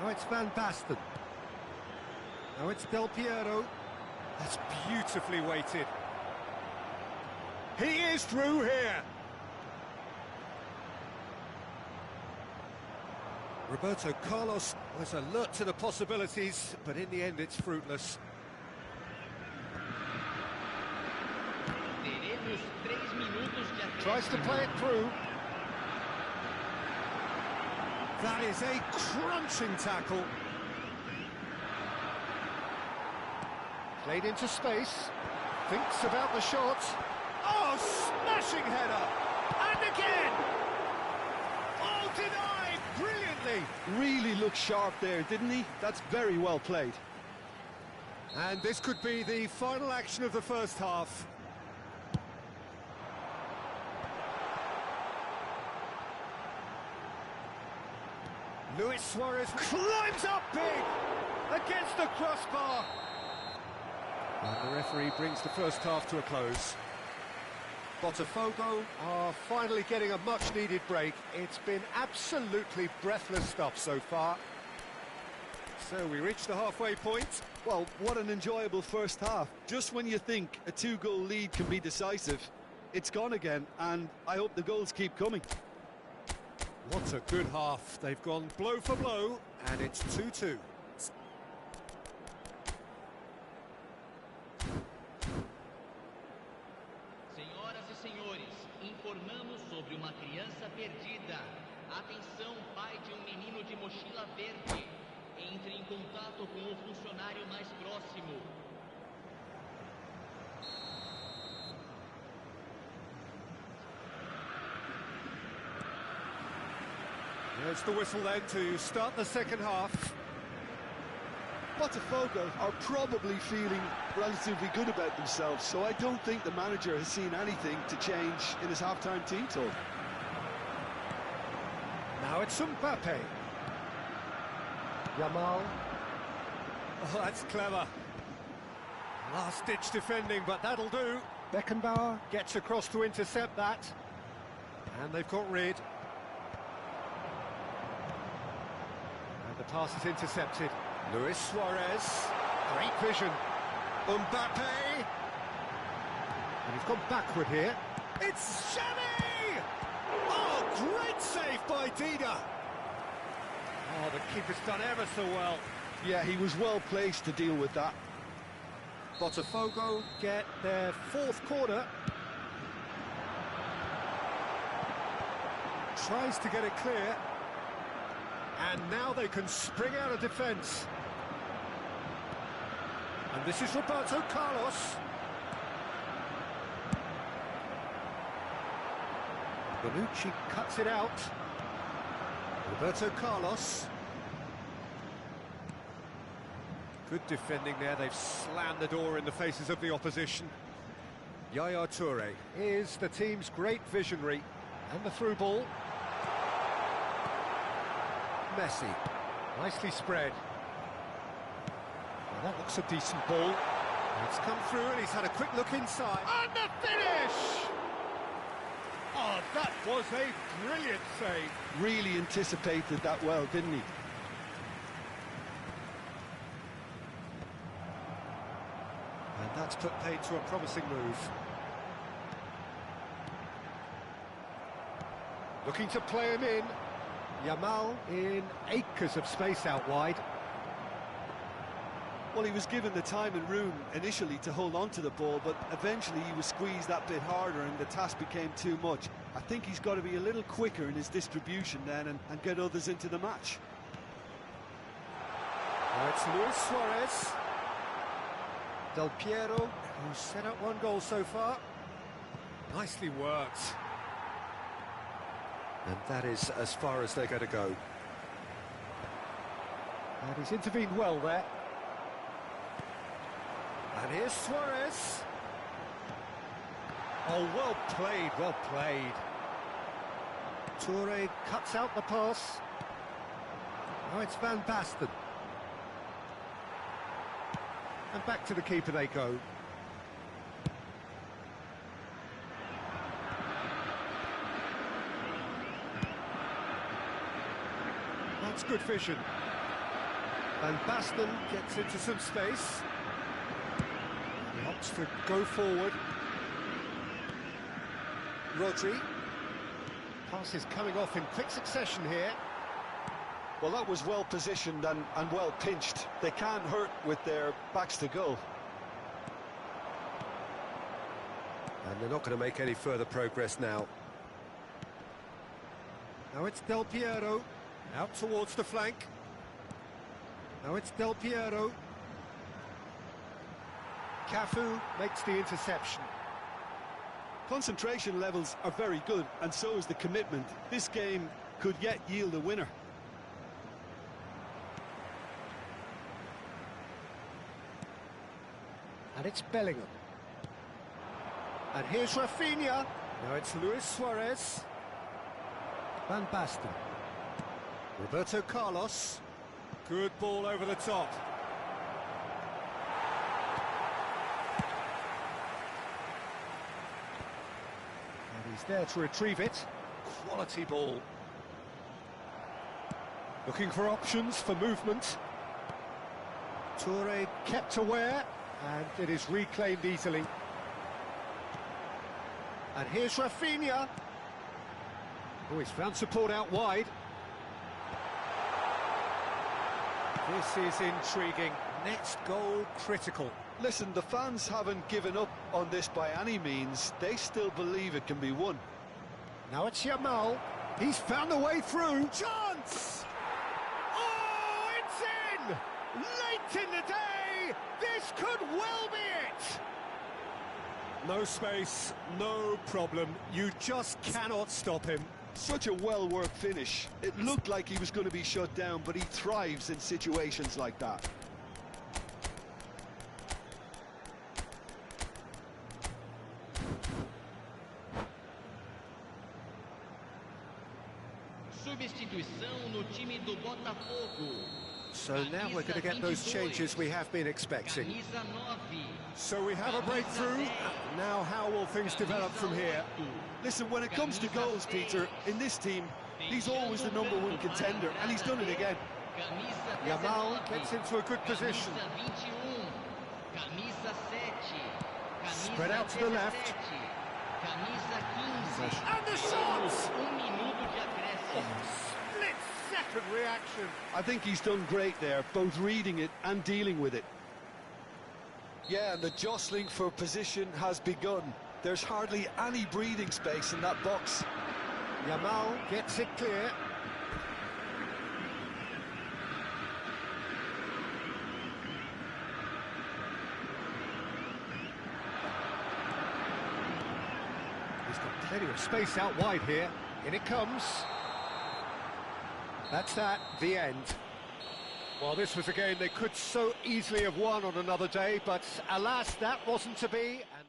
Now it's Van Basten. Now it's Del Piero. That's beautifully weighted. He is through here. Roberto Carlos was alert to the possibilities, but in the end it's fruitless. Tries to play it through. That is a crunching tackle. Played into space. Thinks about the shot. Oh, smashing header! And again! Oh, denied brilliantly! Really looked sharp there, didn't he? That's very well played. And this could be the final action of the first half. Luis Suarez climbs up big against the crossbar. And the referee brings the first half to a close. Botafogo are finally getting a much-needed break. It's been absolutely breathless stuff so far. So we reach the halfway point. Well, what an enjoyable first half. Just when you think a two-goal lead can be decisive, it's gone again, and I hope the goals keep coming. What a good half. They've gone blow for blow, and it's 2-2. Senhoras e senhores, informamos sobre uma criança perdida. Atenção, pai de menino de mochila verde. Entre em contato com o funcionário mais próximo. There's the whistle then to start the second half. Botafogo are probably feeling relatively good about themselves, so I don't think the manager has seen anything to change in his half-time team talk. Now it's Mbappe. Yamal. Oh, that's clever. Last-ditch defending, but that'll do. Beckenbauer gets across to intercept that. And they've got rid. And the pass is intercepted. Luis Suarez. Great vision. Mbappe. And he's gone backward here. It's Xavi! Oh, great save by Dida. Oh, the keeper's done ever so well. Yeah, he was well placed to deal with that. Botafogo get their fourth corner. Tries to get it clear. And now they can spring out of defence. And this is Roberto Carlos. Bonucci cuts it out. Roberto Carlos. Good defending there. They've slammed the door in the faces of the opposition. Yaya Toure is the team's great visionary. And the through ball. Messi. Nicely spread. Well, that looks a decent ball. It's come through and he's had a quick look inside. And the finish! Oh, that was a brilliant save. Really anticipated that well, didn't he? And that's put paid to a promising move. Looking to play him in. Yamal in acres of space out wide. Well, he was given the time and room initially to hold on to the ball, but eventually he was squeezed that bit harder and the task became too much. I think he's got to be a little quicker in his distribution then and get others into the match. Now it's Luis Suarez. Del Piero, who's set up one goal so far. Nicely worked. And that is as far as they're going to go. And he's intervened well there. And here's Suarez. Oh, well played, well played. Toure cuts out the pass. Now it's Van Basten. And back to the keeper they go. That's good vision. Van Basten gets into some space. He opts to go forward. Rodri. Pass is coming off in quick succession here. Well, that was well positioned and well pinched. They can't hurt with their backs to goal. And they're not going to make any further progress now. Now it's Del Piero. Out towards the flank. Now it's Del Piero. Cafu makes the interception. Concentration levels are very good, and so is the commitment. This game could yet yield a winner. And it's Bellingham. And here's Rafinha. Now it's Luis Suarez. Van Basten. Roberto Carlos. Good ball over the top. And he's there to retrieve it. Quality ball. Looking for options for movement. Toure kept aware, and it is reclaimed easily. And here's Rafinha. Oh, he's found support out wide. This is intriguing. Next goal critical. Listen, the fans haven't given up on this by any means. They still believe it can be won. Now it's Yamal. He's found a way through. Chance! Oh, it's in! Late in the day! This could well be it! No space, no problem. You just cannot stop him. Such a well-worked finish. It looked like he was going to be shut down, but he thrives in situations like that. Substituição no time do Botafogo. So now we're going to get those changes we have been expecting. So we have a breakthrough. Now how will things develop from here? Listen, when it comes to goals, Peter, in this team, he's always the #1 contender, and he's done it again. Yamal gets into a good position. Spread out to the left. And the shot! Split-second reaction. I think he's done great there, both reading it and dealing with it. Yeah, and the jostling for position has begun. There's hardly any breathing space in that box. Yamal gets it clear. He's got plenty of space out wide here. In it comes. That's that, the end. Well, this was a game they could so easily have won on another day, but alas, that wasn't to be. And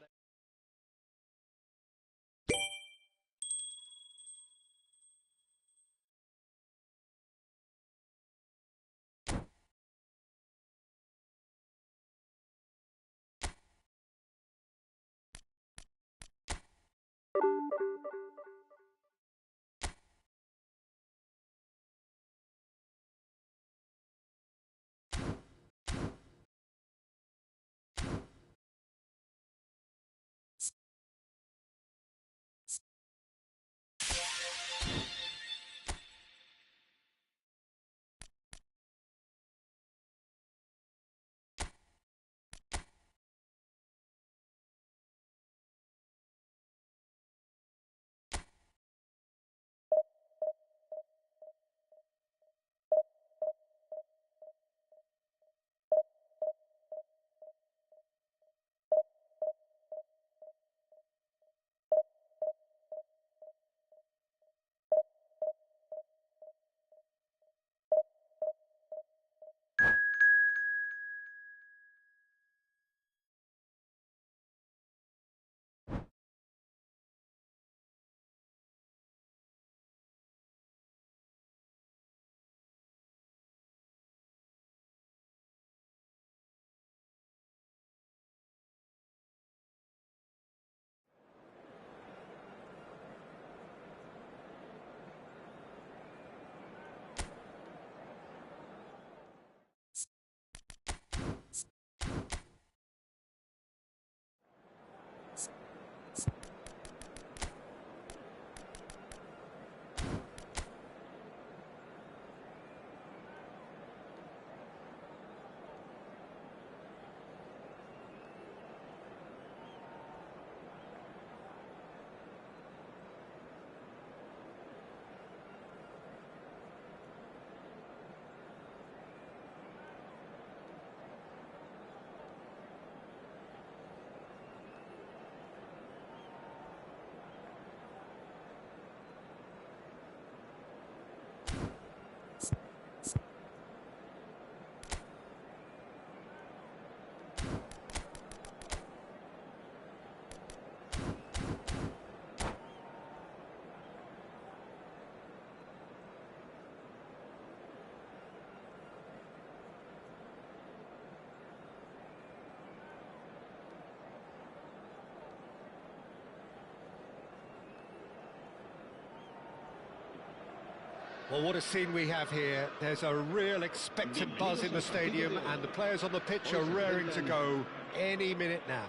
well, what a scene we have here. There's a real expectant buzz in the stadium, and the players on the pitch are raring to go any minute now.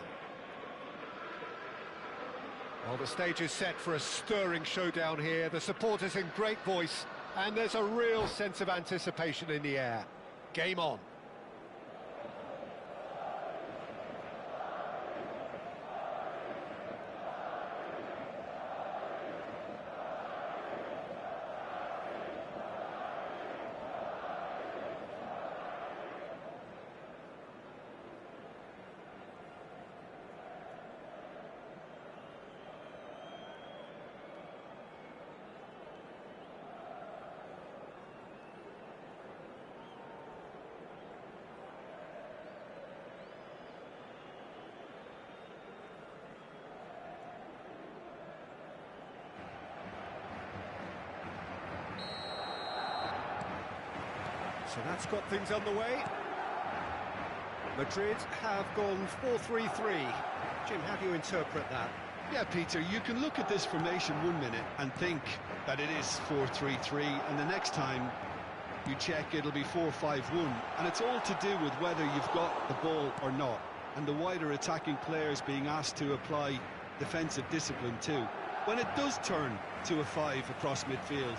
Well, the stage is set for a stirring showdown here. The supporters in great voice, and there's a real sense of anticipation in the air. Game on. So that's got things underway. Madrid have gone 4-3-3. Jim, how do you interpret that? Yeah, Peter, you can look at this formation 1 minute and think that it is 4-3-3, and the next time you check it'll be 4-5-1, and it's all to do with whether you've got the ball or not, and the wider attacking players being asked to apply defensive discipline too. When it does turn to a 5 across midfield,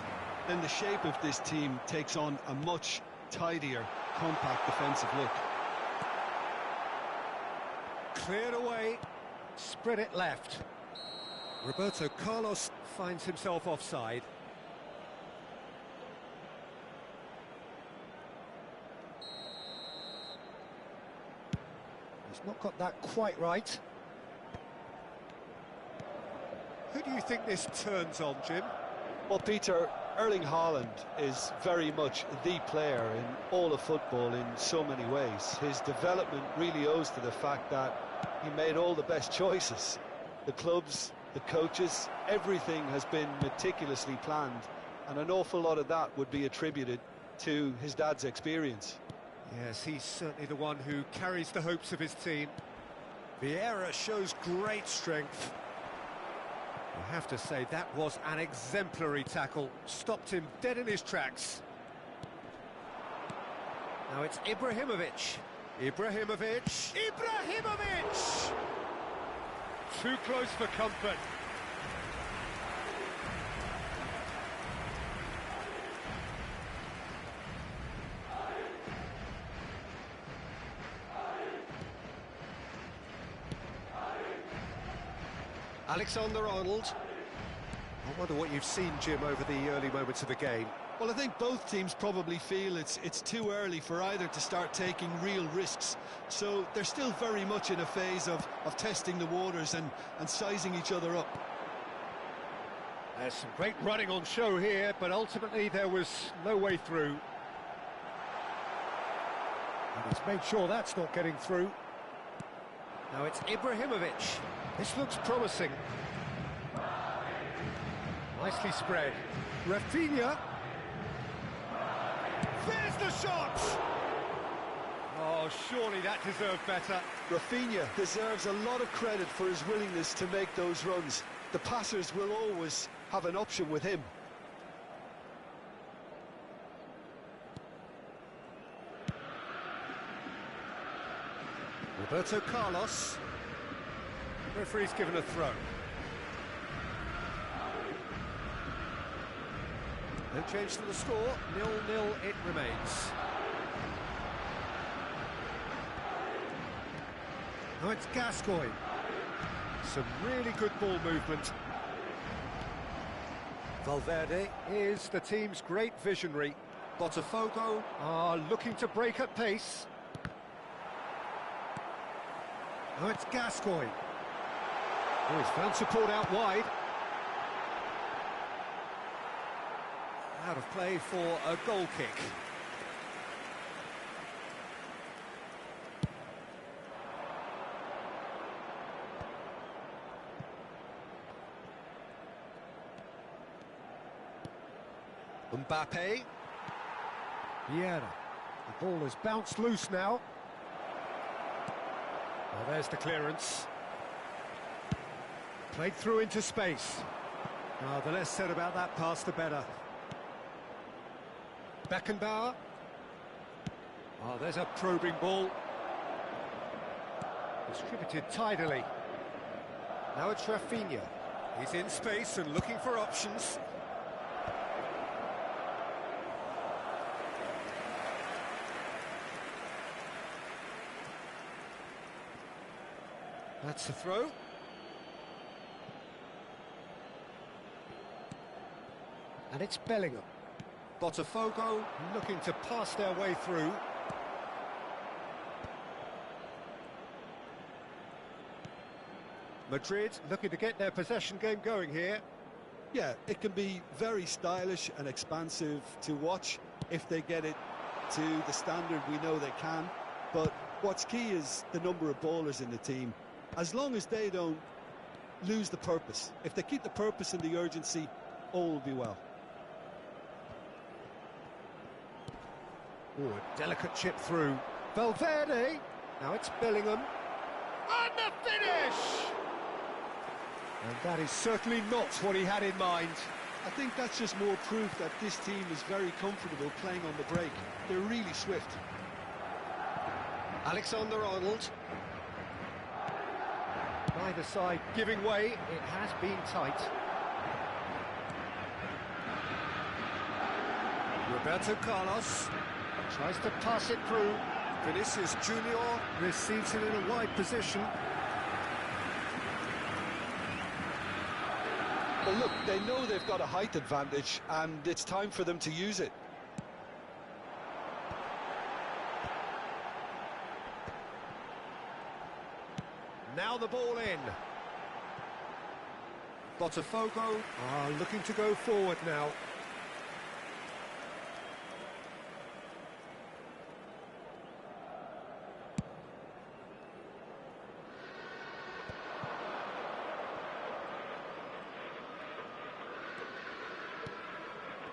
then the shape of this team takes on a much tidier, compact defensive look. Cleared away, spread it left. Roberto Carlos finds himself offside. He's not got that quite right. Who do you think this turns on, Jim? Well, Peter, Erling Haaland is very much the player in all of football in so many ways. His development really owes to the fact that he made all the best choices. The clubs, the coaches, everything has been meticulously planned, and an awful lot of that would be attributed to his dad's experience. Yes, he's certainly the one who carries the hopes of his team. Vieira shows great strength. I have to say, that was an exemplary tackle. Stopped him dead in his tracks. Now it's Ibrahimovic. Ibrahimovic! Too close for comfort. Alexander-Arnold. I wonder what you've seen, Jim, over the early moments of the game. Well, I think both teams probably feel it's too early for either to start taking real risks. So they're still very much in a phase of testing the waters and sizing each other up. There's some great running on show here, but ultimately there was no way through. And he's made sure that's not getting through. Now it's Ibrahimovic. This looks promising. Nicely spread. Rafinha. There's the shot! Oh, surely that deserved better. Rafinha deserves a lot of credit for his willingness to make those runs. The passers will always have an option with him. Roberto Carlos. Referee's given a throw. No change to the score, 0-0 it remains. Now it's Gascoigne. Some really good ball movement. Valverde is the team's great visionary. Botafogo are looking to break at pace. Now it's Gascoigne. Oh, he's found support out wide. Out of play for a goal kick. Mbappe. Vieira. The ball has bounced loose now. Well, there's the clearance. Played through into space. The less said about that pass, the better. Beckenbauer. There's a probing ball. Distributed tidily. Now it's Rafinha. He's in space and looking for options. That's the throw. And it's Bellingham. Botafogo looking to pass their way through. Madrid looking to get their possession game going here. Yeah, it can be very stylish and expansive to watch if they get it to the standard we know they can. But what's key is the number of ballers in the team. As long as they don't lose the purpose, if they keep the purpose and the urgency, all will be well. Oh, a delicate chip through. Valverde. Now it's Bellingham. And the finish! And that is certainly not what he had in mind. I think that's just more proof that this team is very comfortable playing on the break. They're really swift. Alexander-Arnold. Neither side giving way. It has been tight. Roberto Carlos tries to pass it through. Vinicius Junior receives it in a wide position. Well, look, they know they've got a height advantage, and it's time for them to use it. Now the ball in. Botafogo are looking to go forward now.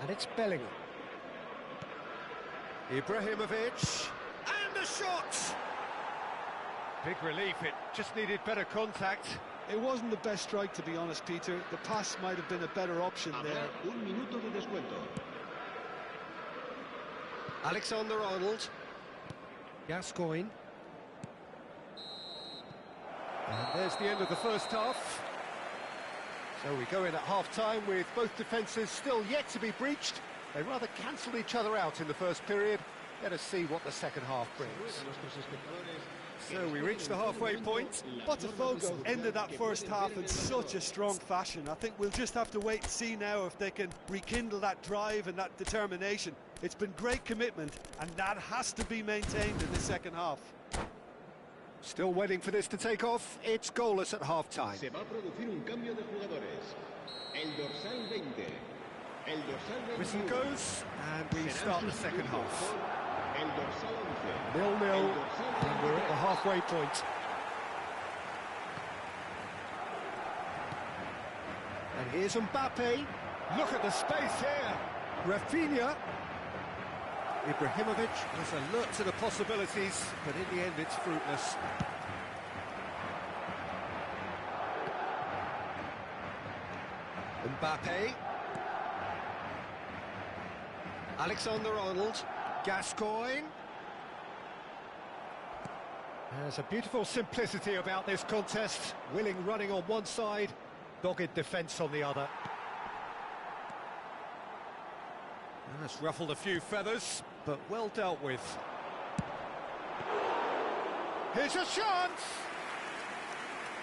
And it's Bellingham. Ibrahimovic. And the shot! Big relief, it just needed better contact. It wasn't the best strike, to be honest, Peter. The pass might have been a better option there. Un minuto de descuento. Alexander-Arnold. Gascoigne. And there's the end of the first half. So we go in at half-time with both defences still yet to be breached. They rather cancelled each other out in the first period. Let us see what the second half brings. So we reach the halfway point. Botafogo ended that first half in such a strong fashion. I think we'll just have to wait and see now if they can rekindle that drive and that determination. It's been great commitment, and that has to be maintained in the second half. Still waiting for this to take off. It's goalless at half-time. Se va a producir un cambio de jugadores. El dorsal 20. El dorsal 20. Whistle goes, and we start the second half. El dorsal 11. 0-0, and we're at the halfway point. And here's Mbappe. Look at the space here. Rafinha. Ibrahimovic was alert to the possibilities, but in the end it's fruitless. Mbappe. Alexander-Arnold. Gascoigne. There's a beautiful simplicity about this contest. Willing running on one side, dogged defence on the other. And that's ruffled a few feathers, but well dealt with. Here's a chance!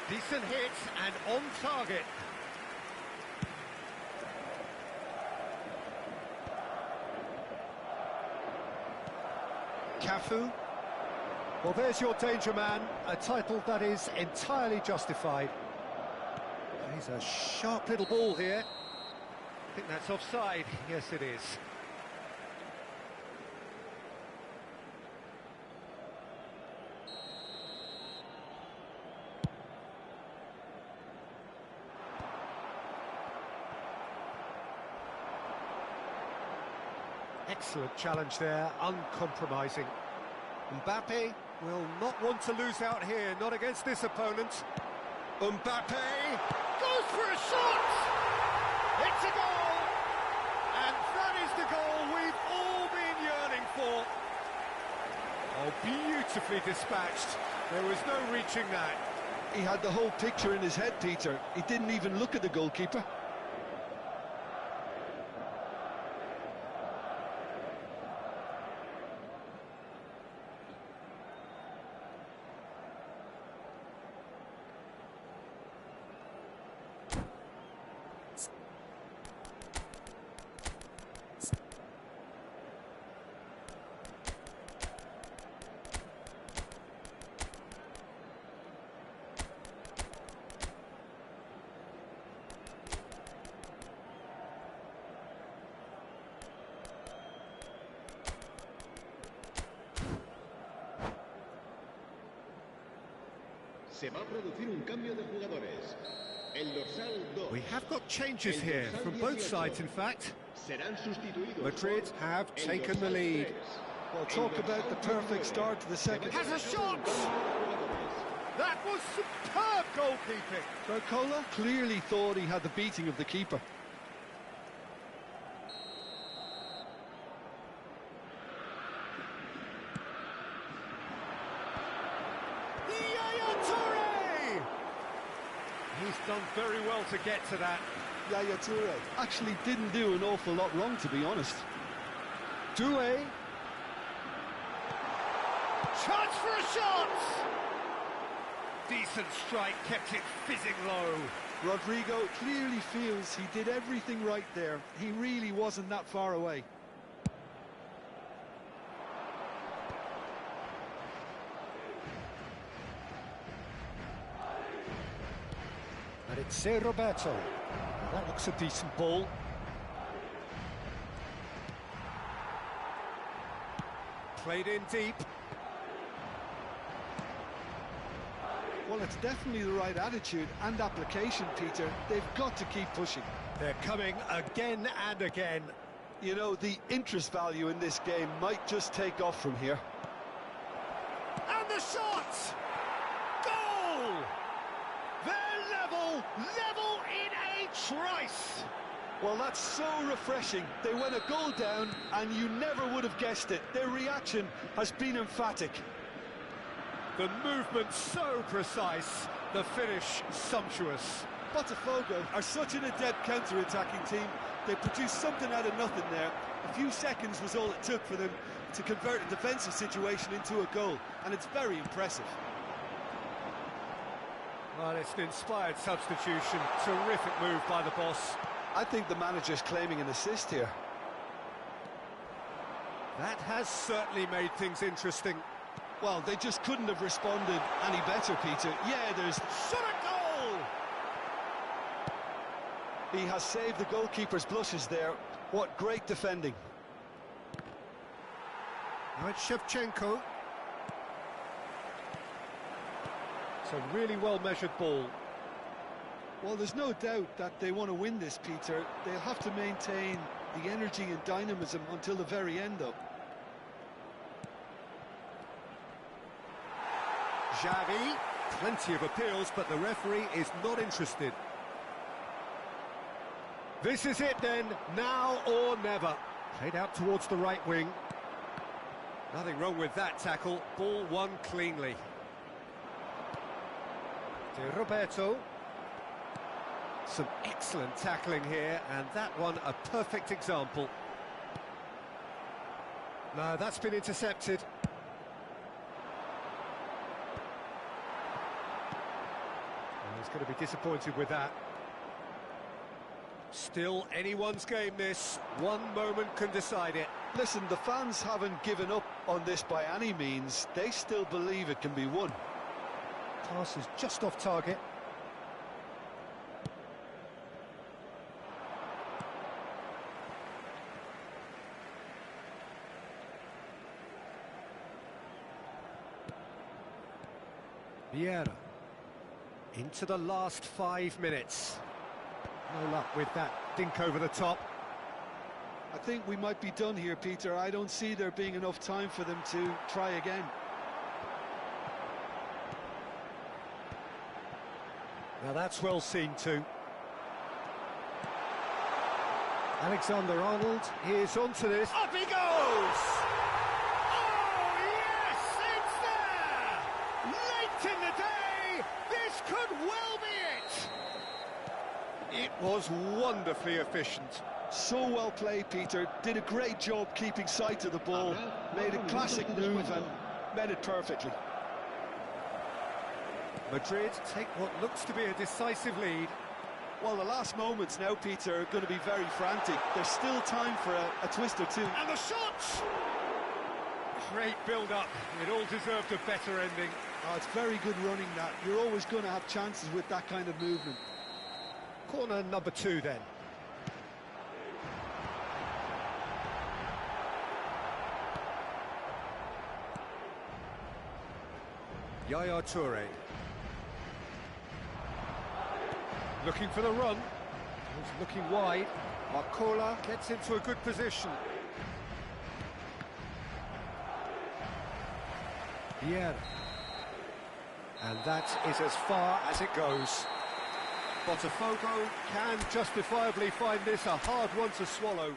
Decent hit and on target. Cafu. Well, there's your danger man, a title that is entirely justified. He's a sharp little ball here. I think that's offside. Yes, it is. Excellent challenge there, uncompromising. Mbappe will not want to lose out here, not against this opponent. Mbappe goes for a shot! It's a goal! And that is the goal we've all been yearning for. Oh, beautifully dispatched. There was no reaching that. He had the whole picture in his head, Peter. He didn't even look at the goalkeeper. Se va a producir un cambio de jugadores. El dorsal 2. We have got changes here from both sides, in fact. Serán sustituidos. Madrid have taken the lead. Well, talk about the perfect start to the second. Has a shot! That was superb goalkeeping. Barcola clearly thought he had the beating of the keeper. He's done very well to get to that. Yaya Toure actually didn't do an awful lot wrong, to be honest. Doué. Chance for a shot! Decent strike, kept it fizzing low. Rodrigo clearly feels he did everything right there. He really wasn't that far away. And it's Roberto. That looks a decent ball. Played in deep. Well, it's definitely the right attitude and application, Peter. They've got to keep pushing. They're coming again and again. You know, the interest value in this game might just take off from here. And the shot! Goal! They're level in a trice. Well, that's so refreshing. They went a goal down and you never would have guessed it. Their reaction has been emphatic. The movement so precise, the finish sumptuous. Botafogo are such an adept counter-attacking team. They produced something out of nothing there. A few seconds was all it took for them to convert a defensive situation into a goal, and it's very impressive. Well, it's an inspired substitution. Terrific move by the boss. I think the manager's claiming an assist here. That has certainly made things interesting. Well, they just couldn't have responded any better, Peter. Yeah, there's... Shot a goal! He has saved the goalkeeper's blushes there. What great defending. Now it's Shevchenko. It's a really well-measured ball. Well, there's no doubt that they want to win this, Peter. They'll have to maintain the energy and dynamism until the very end, though. Xavi, plenty of appeals, but the referee is not interested. This is it then, now or never. Played out towards the right wing. Nothing wrong with that tackle, ball won cleanly. De Roberto. Some excellent tackling here, and that one a perfect example. No, that's been intercepted. He's going to be disappointed with that. Still anyone's game, this. One moment can decide it. Listen, the fans haven't given up on this by any means. They still believe it can be won. Pass is just off target. Vieira. Into the last 5 minutes. No luck with that dink over the top. I think we might be done here, Peter. I don't see there being enough time for them to try again. Now that's well seen too. Alexander-Arnold is onto this. Up he goes! Oh yes, it's there! Late in the day, this This could well be it! It was wonderfully efficient. So well played, Peter. Did a great job keeping sight of the ball. Made a classic move and met it perfectly. Madrid take what looks to be a decisive lead. Well, the last moments now, Peter, are going to be very frantic. There's still time for a twist or two. And the shots! Great build-up. It all deserved a better ending. Oh, it's very good running, that. You're always going to have chances with that kind of movement. Corner number 2, then. Yaya Toure. Looking for the run. He's looking wide. Marcola gets into a good position. Gjeya. And that is as far as it goes. Botafogo can justifiably find this a hard one to swallow.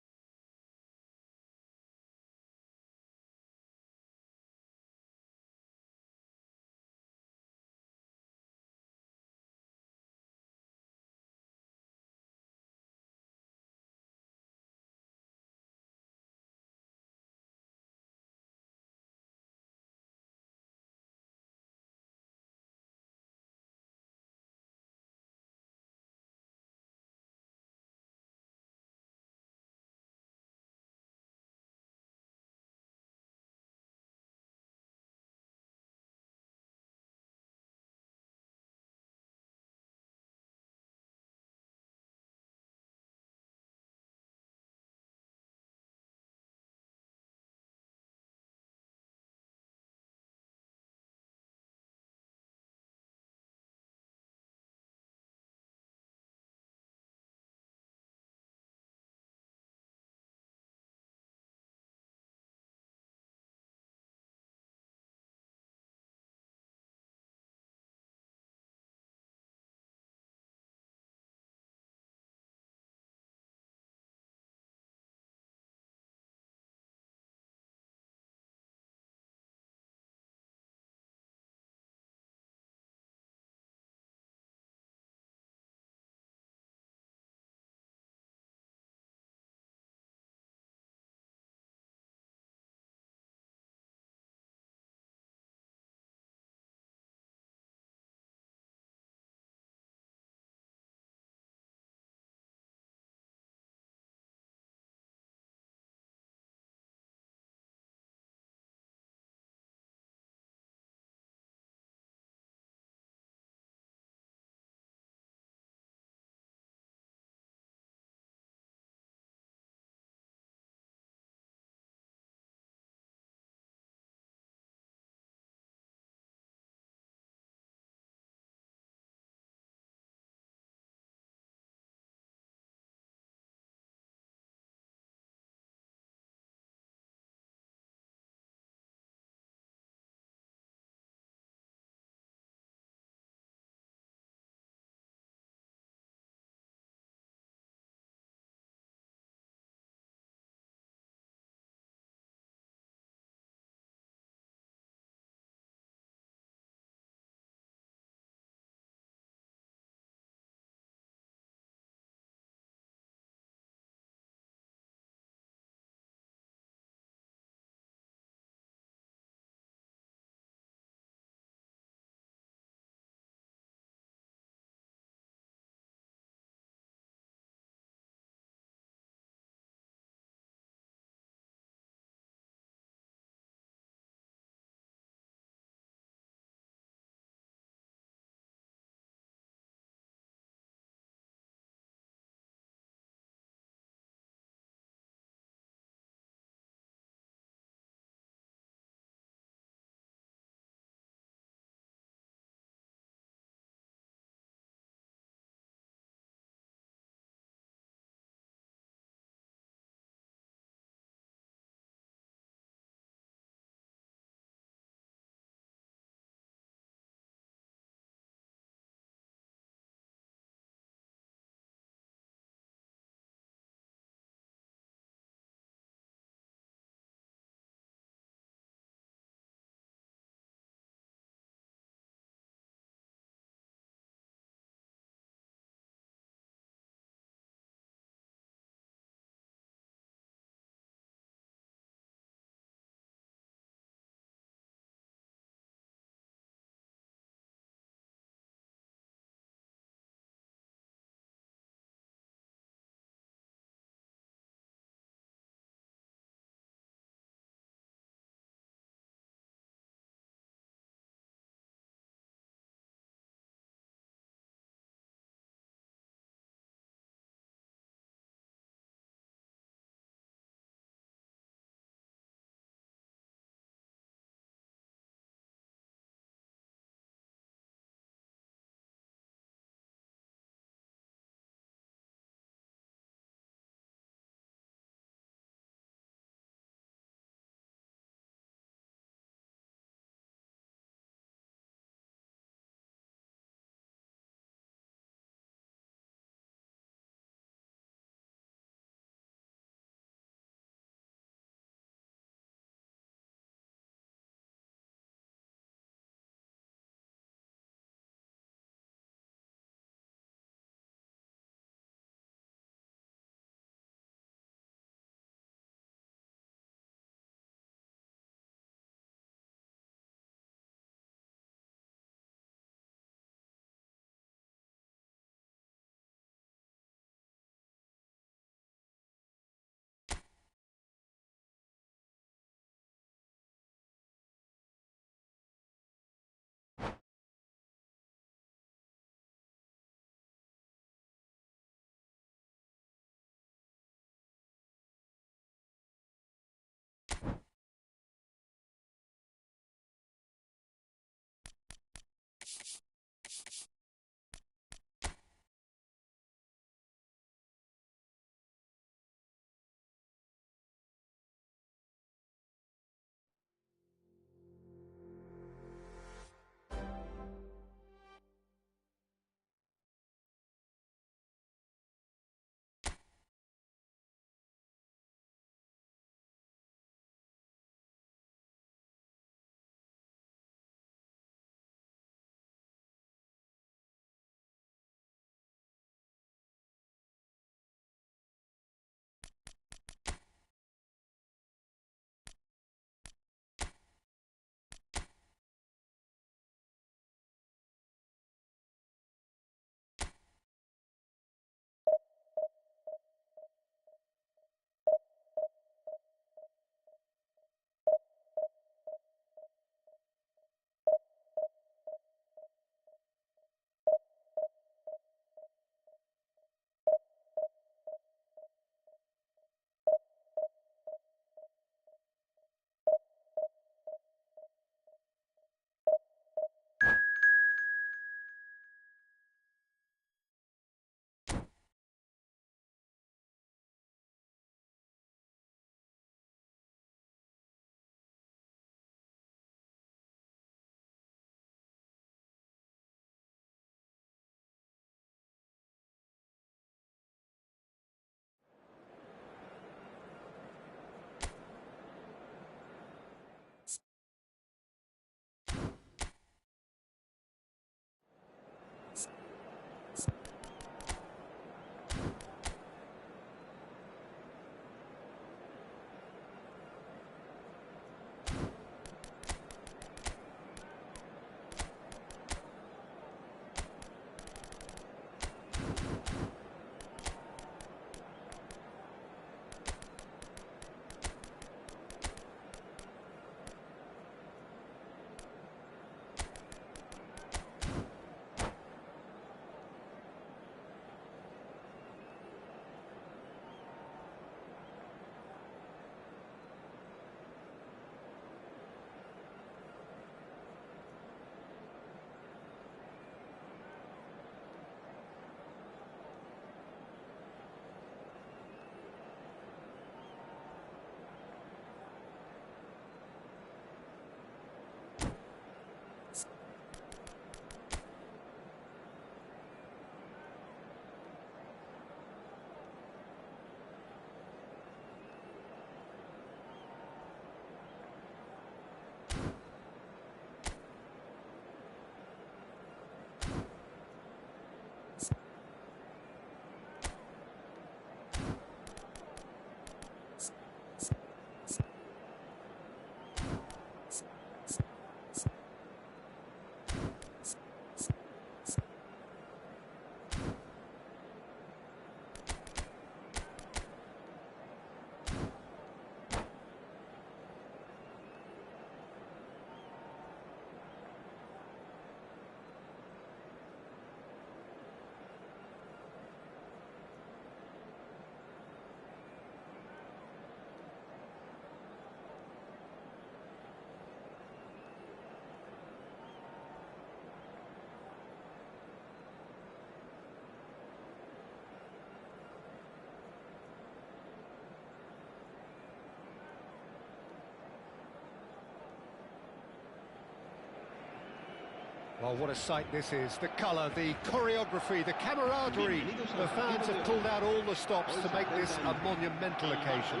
Well, what a sight this is. The colour, the choreography, the camaraderie. The fans have pulled out all the stops to make this a monumental occasion.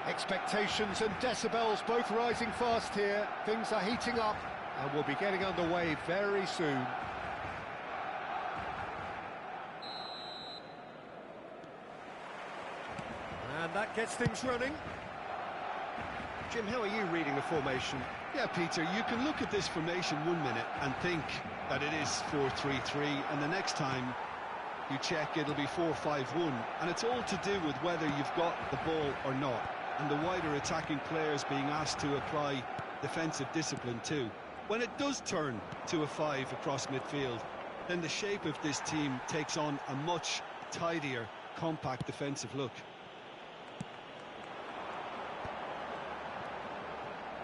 Expectations and decibels both rising fast here. Things are heating up and we'll be getting underway very soon. And that gets things running. Jim, how are you reading the formation? Yeah, Peter, you can look at this formation 1 minute and think that it is 4-3-3, and the next time you check it'll be 4-5-1, and it's all to do with whether you've got the ball or not, and the wider attacking players being asked to apply defensive discipline too. When it does turn to a 5 across midfield, then the shape of this team takes on a much tidier, compact defensive look.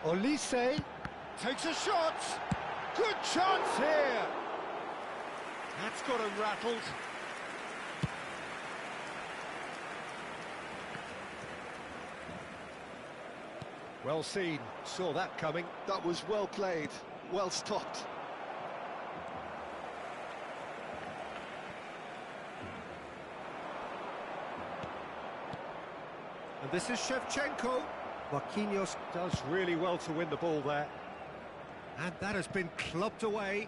Olise takes a shot. Good chance here. That's got him rattled. Well seen. Saw that coming. That was well played, well stopped. And this is Shevchenko. Marquinhos does really well to win the ball there. And that has been clubbed away.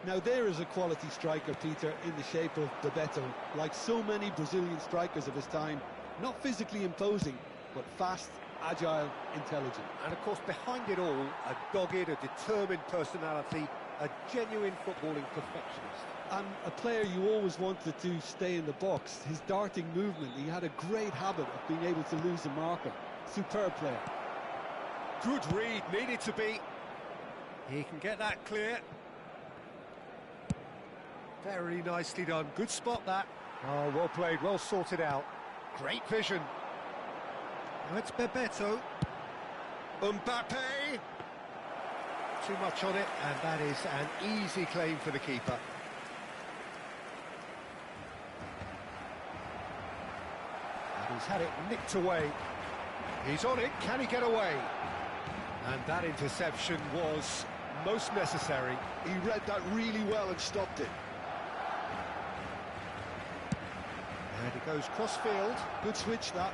Now there is a quality striker, Peter, in the shape of Bebeto. Like so many Brazilian strikers of his time, not physically imposing, but fast, agile, intelligent. And of course, behind it all, a dogged, a determined personality, a genuine footballing perfectionist. And a player you always wanted to stay in the box. His darting movement, he had a great habit of being able to lose a marker. Superb player. Good read, needed to be. He can get that clear. Very nicely done. Good spot, that. Oh, well played, well sorted out. Great vision. Now it's Bebeto. Mbappe. Too much on it, and that is an easy claim for the keeper. And he's had it nicked away. He's on it, can he get away? And that interception was most necessary. He read that really well and stopped it. And he goes cross-field. Good switch, that.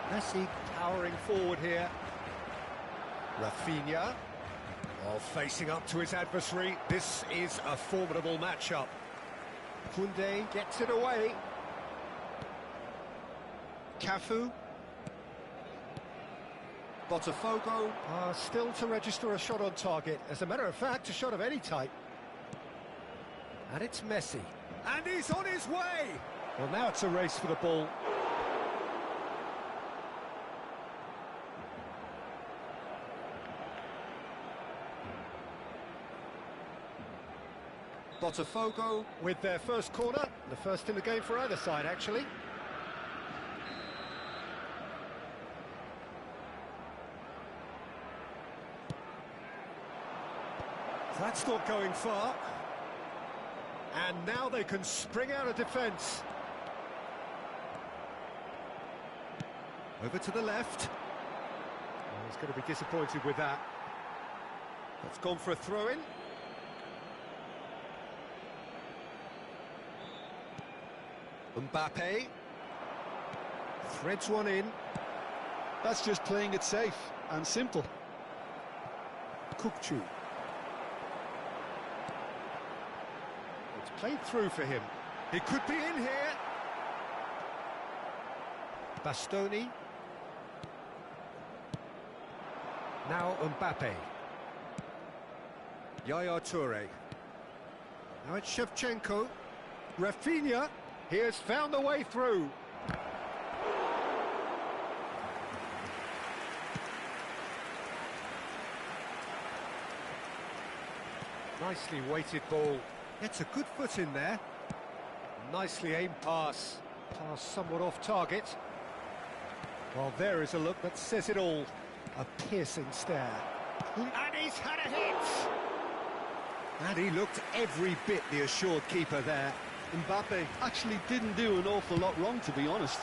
Messi powering forward here. Rafinha, while facing up to his adversary. This is a formidable matchup. Koundé gets it away. Cafu. Botafogo are still to register a shot on target. As a matter of fact, a shot of any type. And it's Messi. And he's on his way! Well, now it's a race for the ball. Botafogo with their first corner. The first in the game for either side, actually. That's not going far. And now they can spring out of defence. Over to the left. Oh, he's going to be disappointed with that. That's gone for a throw-in. Mbappe. Threads one in. That's just playing it safe and simple. Kukcu. It's played through for him. He could be in here. Bastoni. Now Mbappe. Yaya Toure. Now it's Shevchenko. Rafinha. He has found the way through. Nicely weighted ball. Gets a good foot in there. Nicely aimed pass. Pass somewhat off target. Well, there is a look that says it all. A piercing stare. And he's had a hit! And he looked every bit the assured keeper there. Mbappe actually didn't do an awful lot wrong, to be honest.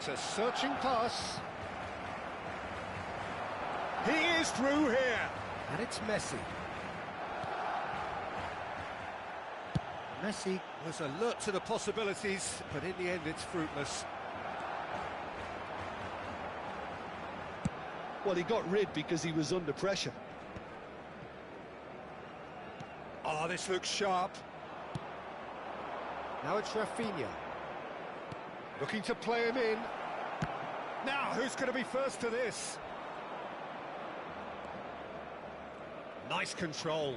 It's a searching pass. He is through here. And it's Messi. Messi was alert to the possibilities, but in the end it's fruitless. Well, he got rid because he was under pressure. Oh, this looks sharp. Now it's Rafinha. Looking to play him in. Now, who's going to be first to this? Nice control.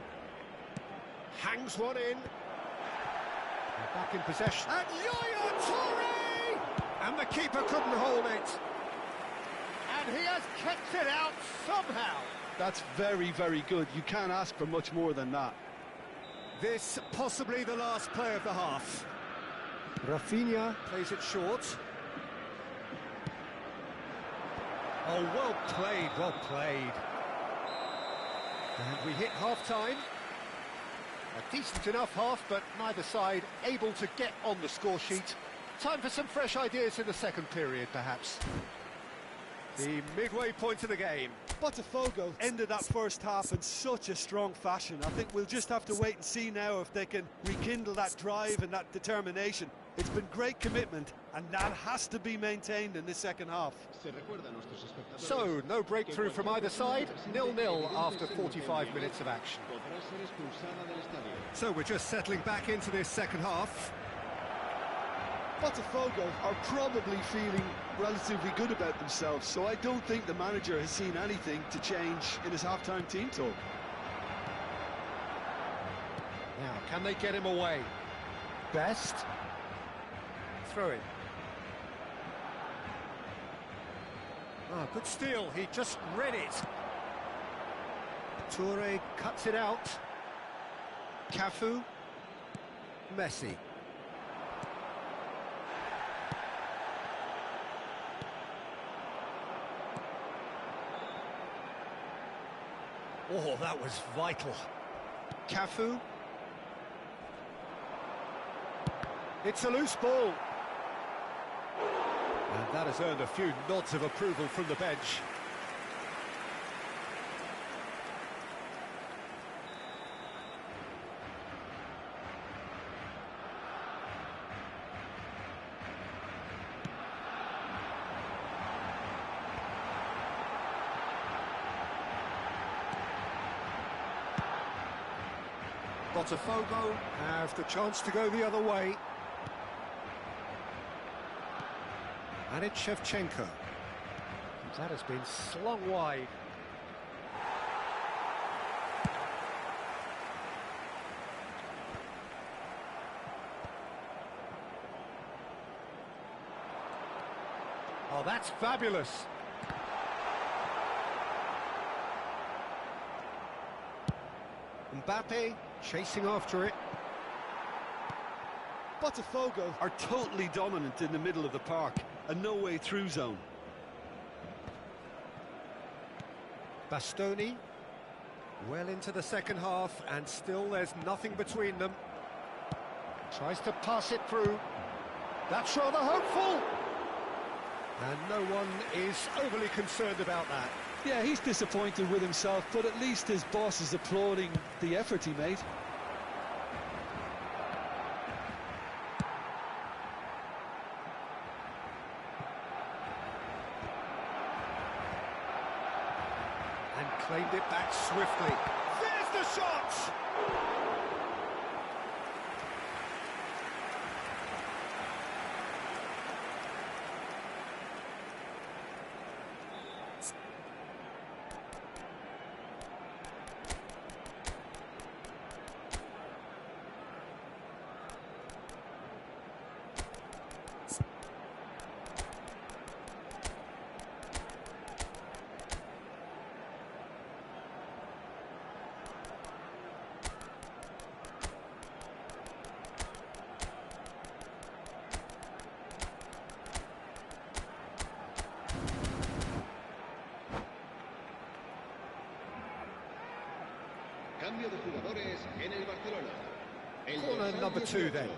Hangs one in. They're back in possession. And Yaya Toure! And the keeper couldn't hold it. And he has kept it out somehow. That's very, very good. You can't ask for much more than that. This possibly the last play of the half. Rafinha plays it short. Oh, well played, well played. And we hit half-time. A decent enough half, but neither side able to get on the score sheet. Time for some fresh ideas in the second period, perhaps. The midway point of the game. Botafogo ended that first half in such a strong fashion. I think we'll just have to wait and see now if they can rekindle that drive and that determination. It's been great commitment, and that has to be maintained in this second half. So, no breakthrough from either side, 0-0 after 45 minutes of action. So we're just settling back into this second half. Botafogo are probably feeling relatively good about themselves, so I don't think the manager has seen anything to change in his half-time team talk. Now, can they get him away? Best. Throw it. Oh, good steal. He just read it. Toure cuts it out. Cafu. Messi. Oh, that was vital. Cafu. It's a loose ball. And that has earned a few nods of approval from the bench. Botafogo have the chance to go the other way. And it's Shevchenko. That has been slung wide. Oh, that's fabulous. Mbappe chasing after it. Botafogo are totally dominant in the middle of the park, a no-way through zone. Bastoni, well into the second half, and still there's nothing between them. Tries to pass it through. That's rather hopeful. And no one is overly concerned about that. Yeah, he's disappointed with himself, but at least his boss is applauding the effort he made. And claimed it back swiftly. There's the shot! Cambio de jugadores en el Barcelona. El Corner number 2 then.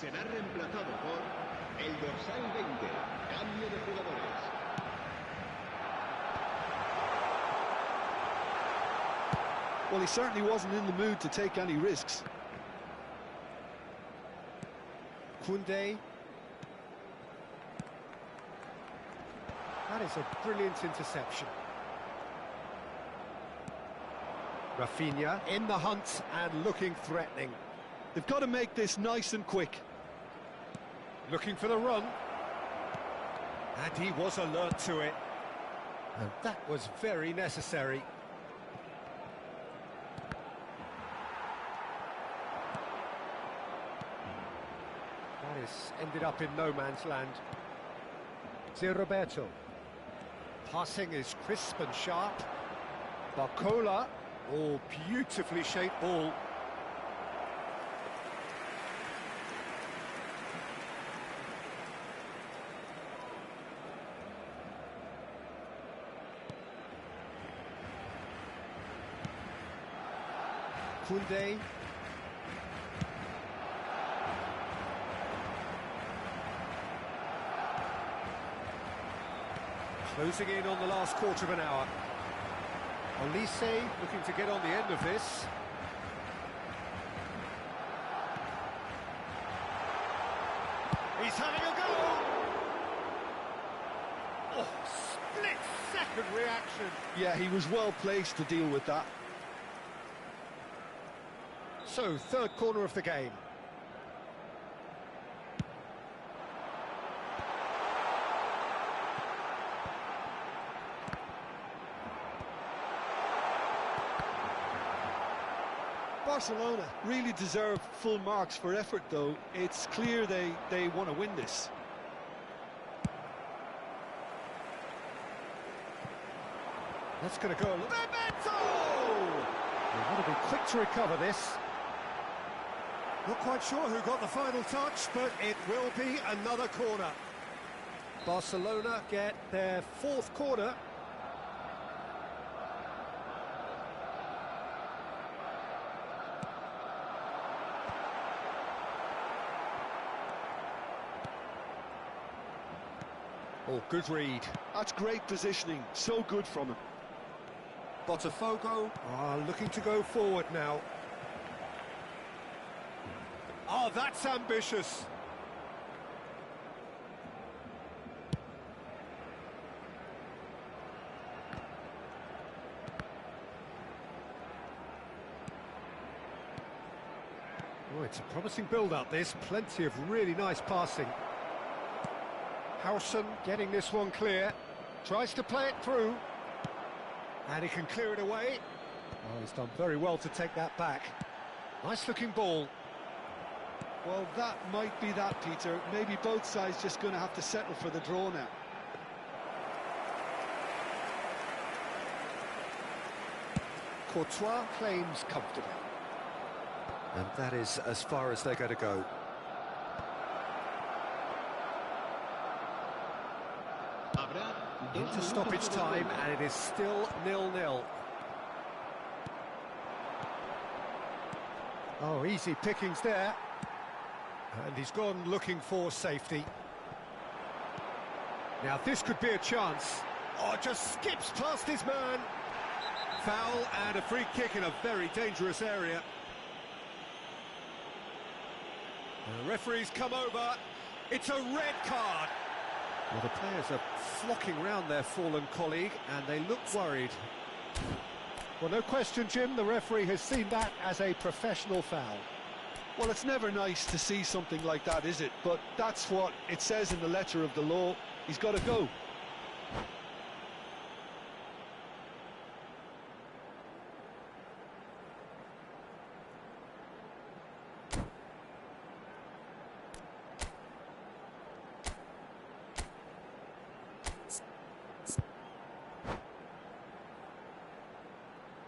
será reemplazado por el dorsal 20. Well, he certainly wasn't in the mood to take any risks. Koundé. That is a brilliant interception. Rafinha in the hunt and looking threatening. They've got to make this nice and quick. Looking for the run. And he was alert to it. And that was very necessary. That is ended up in no man's land. Zé Roberto. Passing is crisp and sharp. Barcola. Oh, beautifully shaped ball. Koundé. Closing in on the last quarter of an hour. Olise looking to get on the end of this. He's having a go! Oh, split-second reaction. Yeah, he was well placed to deal with that. So, third corner of the game. Barcelona really deserve full marks for effort, though. It's clear they want to win this. That's going to go. Bebeto! They want to be quick to recover this. Not quite sure who got the final touch, but it will be another corner. Barcelona get their fourth corner. Oh, good read. That's great positioning. So good from him. Botafogo are looking to go forward now. Oh, that's ambitious. Oh, it's a promising build-up, this. Plenty of really nice passing. Howson getting this one clear. Tries to play it through. And he can clear it away. Oh, he's done very well to take that back. Nice-looking ball. Well, that might be that, Peter. Maybe both sides just going to have to settle for the draw now. Courtois claims comfortably. And that is as far as they're going to go. Into stoppage time, and it is still 0-0. Oh, easy pickings there. And he's gone looking for safety. Now, this could be a chance. Oh, just skips past his man. Foul and a free kick in a very dangerous area. The referee's come over. It's a red card. Well, the players are flocking round their fallen colleague, and they look worried. Well, no question, Jim, the referee has seen that as a professional foul. Well, it's never nice to see something like that, is it? But that's what it says in the letter of the law. He's got to go.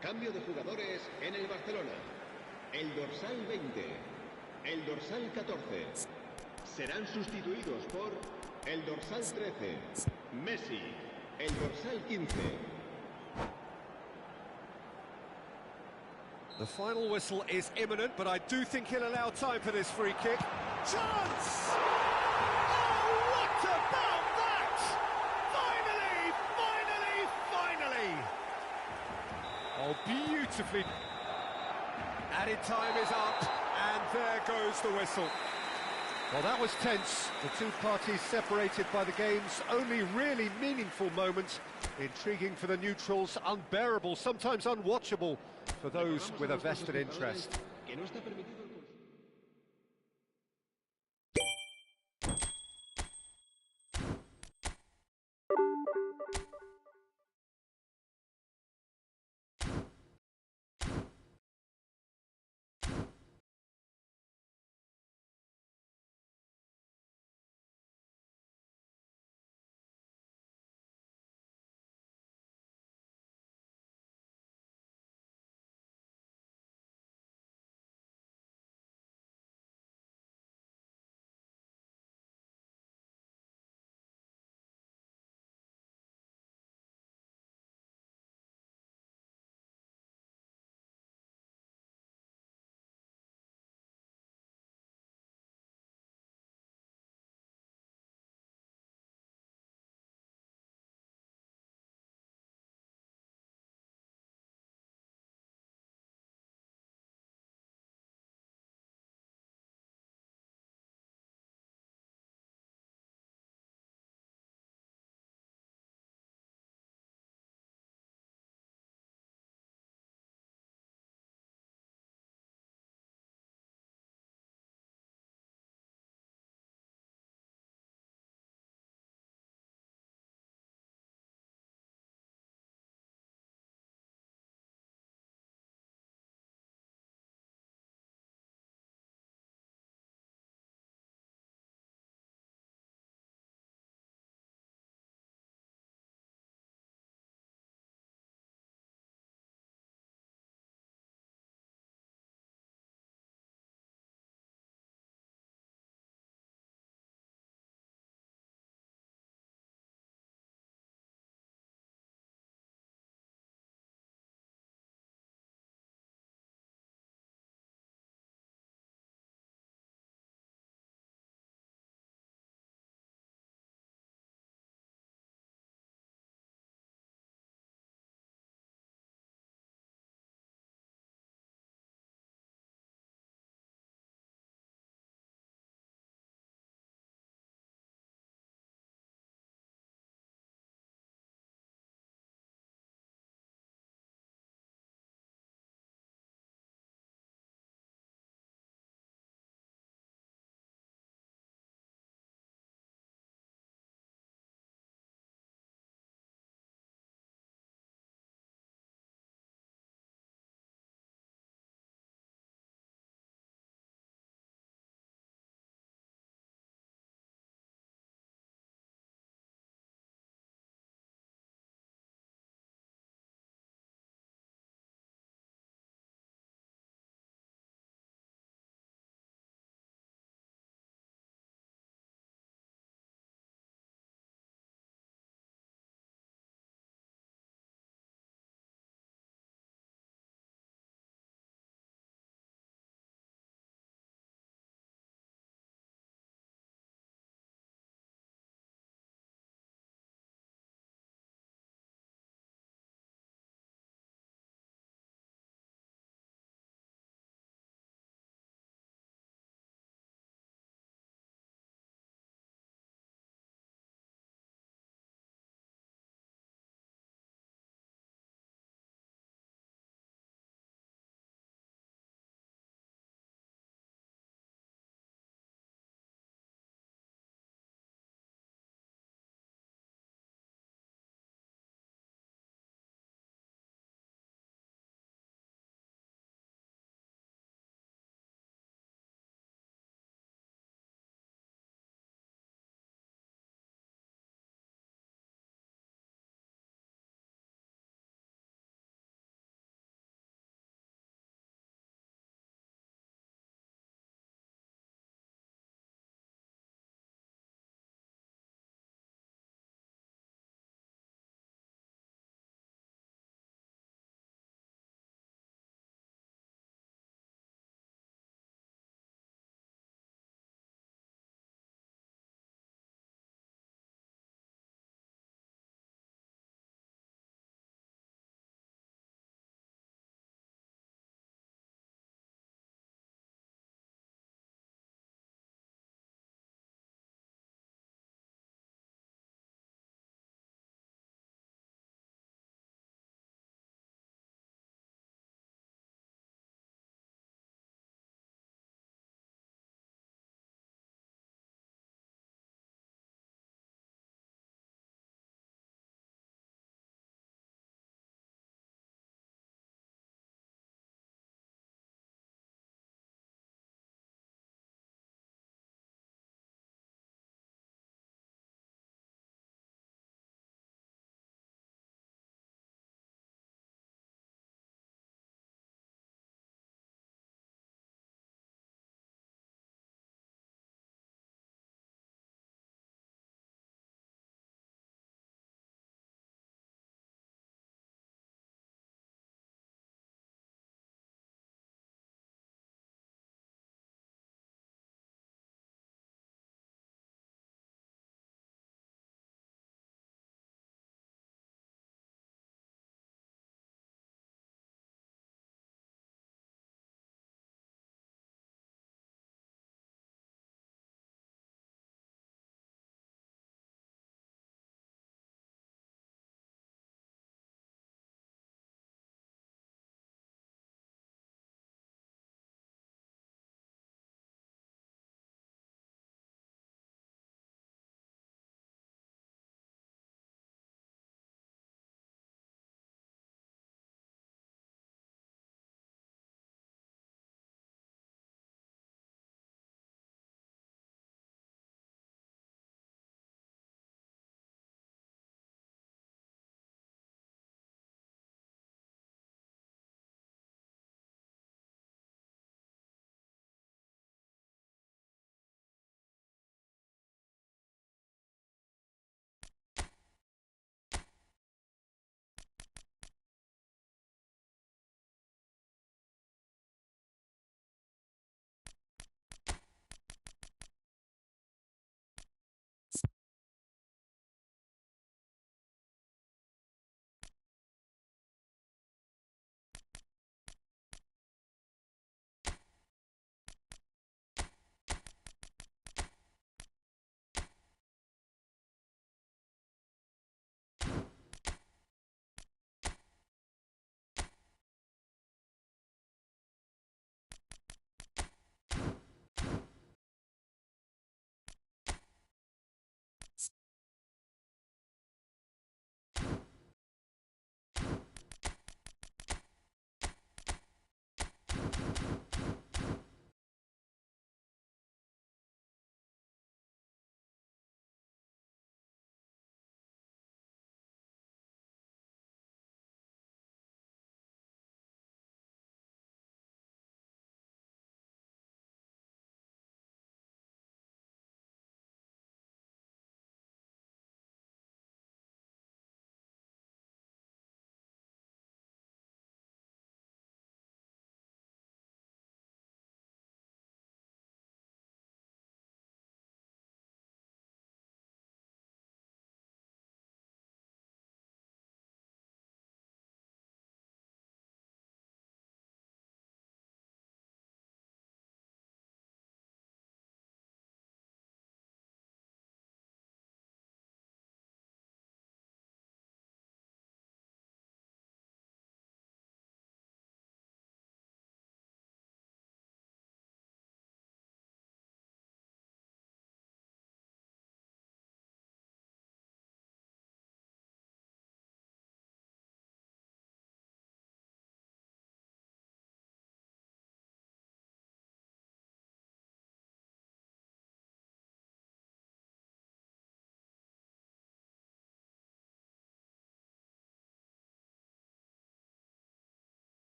Cambio de jugadores en el Barcelona. El dorsal 20, el dorsal 14. Serán sustituidos por el dorsal 13, Messi, el dorsal 15. The final whistle is imminent, but I do think he'll allow time for this free kick. Chance! Oh, what about that? Finally! Oh, beautifully. Added time is up, and there goes the whistle. Well, that was tense. The two parties separated by the game's only really meaningful moment. Intriguing for the neutrals, unbearable, sometimes unwatchable for those with a vested interest.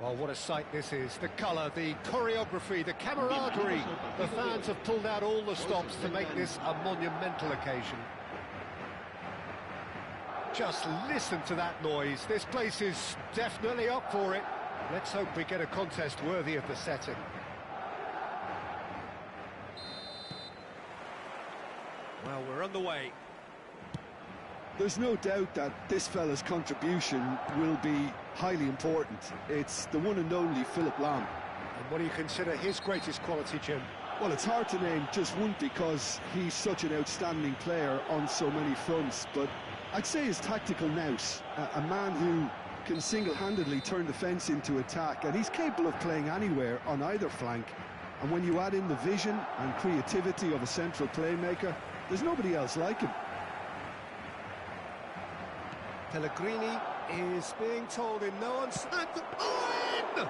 Well, what a sight this is. The colour, the choreography, the camaraderie. The fans have pulled out all the stops to make this a monumental occasion. Just listen to that noise. This place is definitely up for it. Let's hope we get a contest worthy of the setting. Well, we're on the way. There's no doubt that this fella's contribution will be highly important. It's the one and only Philip Lam. And what do you consider his greatest quality, Jim? Well, it's hard to name just one because he's such an outstanding player on so many fronts, but I'd say his tactical nous, a man who can single-handedly turn defence into attack, and he's capable of playing anywhere on either flank. And when you add in the vision and creativity of a central playmaker, there's nobody else like him. Pellegrini is being told in no uncertain... Oh, in!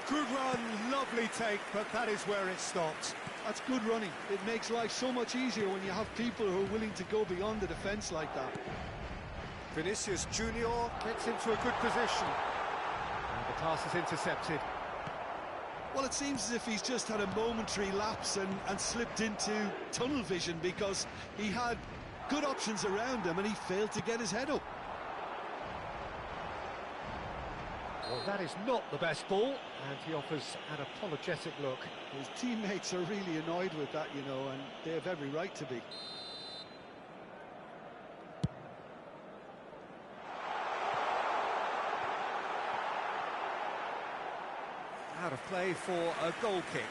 Good run, lovely take, but that is where it stopped. That's good running. It makes life so much easier when you have people who are willing to go beyond the defence like that. Vinicius Junior gets into a good position. And the pass is intercepted. Well, it seems as if he's just had a momentary lapse and slipped into tunnel vision because he had good options around him and he failed to get his head up. Well, that is not the best ball, and he offers an apologetic look. His teammates are really annoyed with that, you know, and they have every right to be. Out of play for a goal kick.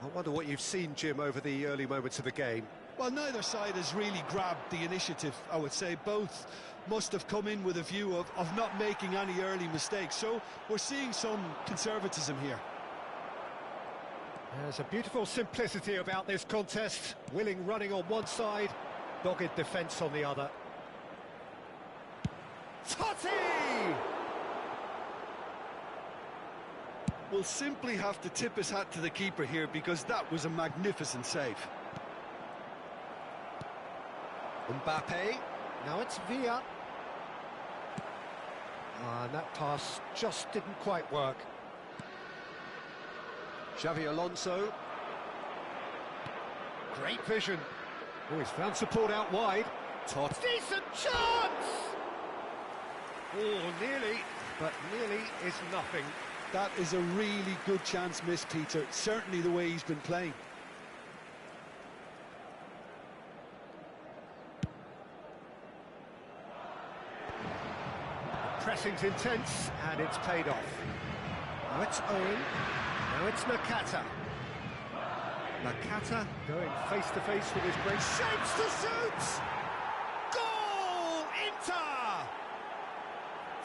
I wonder what you've seen, Jim, over the early moments of the game. Well, neither side has really grabbed the initiative, I would say. Both must have come in with a view of not making any early mistakes. So we're seeing some conservatism here. There's a beautiful simplicity about this contest. Willing running on one side, dogged defence on the other. Totti! Will simply have to tip his hat to the keeper here because that was a magnificent save. Mbappe, now it's Villa. And that pass just didn't quite work. Xavi Alonso. Great vision. Oh, he's found support out wide. Totti. Decent chance! Oh, nearly, but nearly is nothing. That is a really good chance missed, Peter. Certainly the way he's been playing. pressing's intense, and it's paid off. Now it's Owen, now it's Nakata. Nakata going face-to-face with his great shapes to suit! Goal! Inter!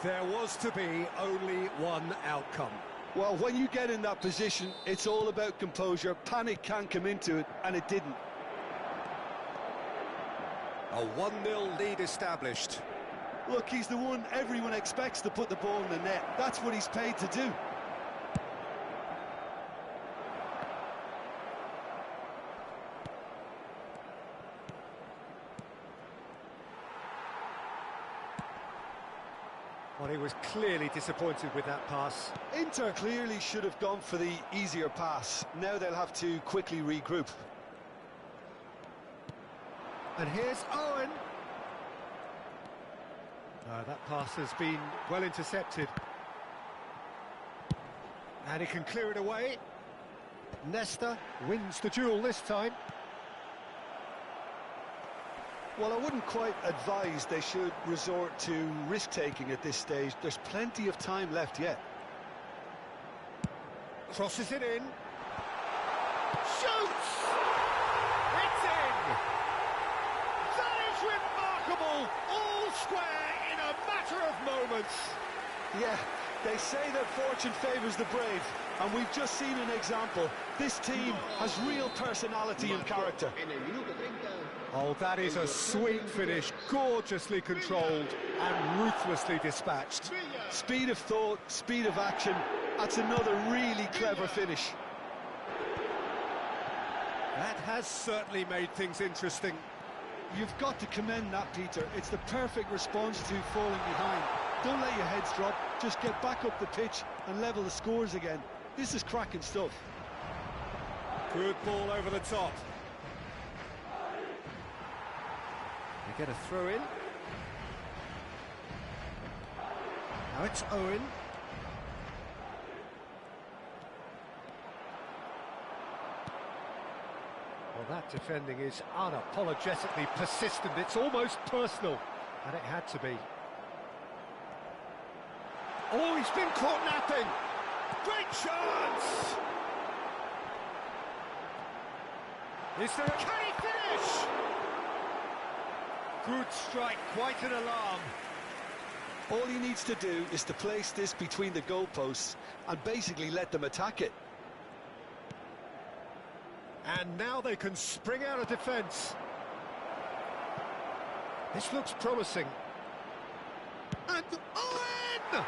There was to be only one outcome. Well, when you get in that position, it's all about composure. Panic can't come into it, and it didn't. A 1-0 lead established. Look, he's the one everyone expects to put the ball in the net. That's what he's paid to do. Well, he was clearly disappointed with that pass. Inter clearly should have gone for the easier pass. Now they'll have to quickly regroup. And here's Owen. That pass has been well intercepted. And he can clear it away. Nesta wins the duel this time. Well, I wouldn't quite advise they should resort to risk-taking at this stage. There's plenty of time left yet. Crosses it in. Shoots! It's in! That is remarkable! All square in a matter of moments. Yeah, they say that fortune favours the brave, and we've just seen an example. This team has real personality and character. Oh, that is a sweet finish, gorgeously controlled and ruthlessly dispatched. Speed of thought, speed of action, that's another really clever finish. That has certainly made things interesting. You've got to commend that, Peter. It's the perfect response to falling behind. Don't let your heads drop, just get back up the pitch and level the scores again. This is cracking stuff. Good ball over the top. They get a throw in. Now it's Owen. Well, that defending is unapologetically persistent. It's almost personal, and it had to be. Oh, he's been caught napping. Great chance! Is there a... Can he finish? Good strike, quite an alarm. All he needs to do is to place this between the goalposts and basically let them attack it. And now they can spring out of defence. This looks promising. And Owen!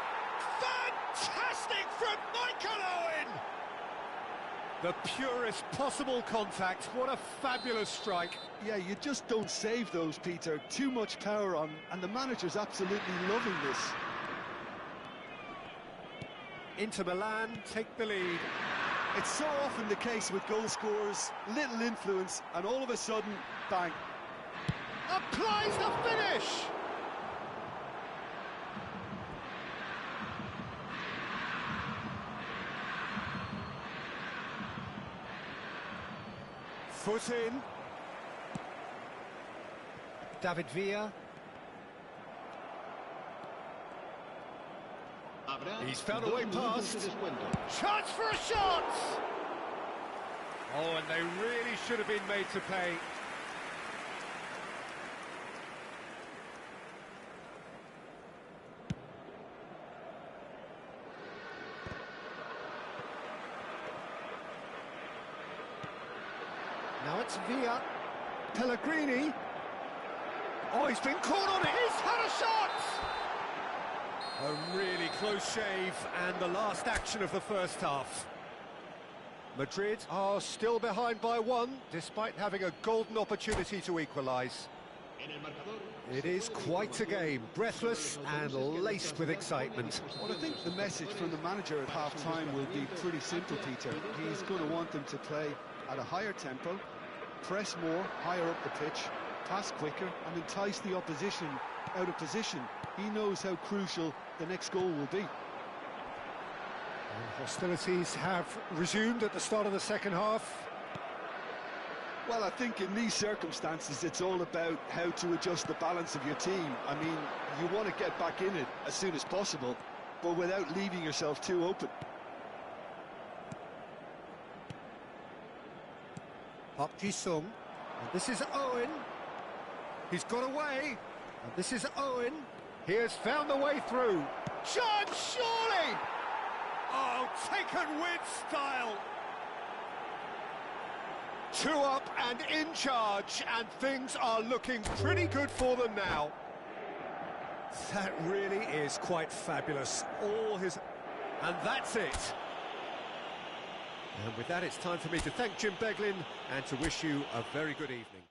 Fantastic from Michael Owen! The purest possible contact. What a fabulous strike. Yeah, you just don't save those, Peter. Too much power on, and the manager's absolutely loving this. Inter Milan take the lead. It's so often the case with goal scorers, little influence, and all of a sudden, bang. Applies the finish! Foot in. David Villa. He's found a way past. Chance for a shot! Oh, and they really should have been made to pay. Now it's Villa. Pellegrini. Oh, he's been caught on it. He's had a shot! A really close shave, and the last action of the first half. Madrid are still behind by one, despite having a golden opportunity to equalise. It is quite a game, breathless and laced with excitement. Well, I think the message from the manager at half-time will be pretty simple, Peter. He's going to want them to play at a higher tempo, press more, higher up the pitch, pass quicker, and entice the opposition out of position. He knows how crucial the next goal will be. And hostilities have resumed at the start of the second half. Well, I think in these circumstances, it's all about how to adjust the balance of your team. I mean, you want to get back in it as soon as possible, but without leaving yourself too open. Pubg Sung, and this is Owen. He's got away, and this is Owen. He has found the way through. Chance, surely! Oh, taken with style. 2 up and in charge, and things are looking pretty good for them now. That really is quite fabulous. And that's it. And with that, it's time for me to thank Jim Beglin and to wish you a very good evening.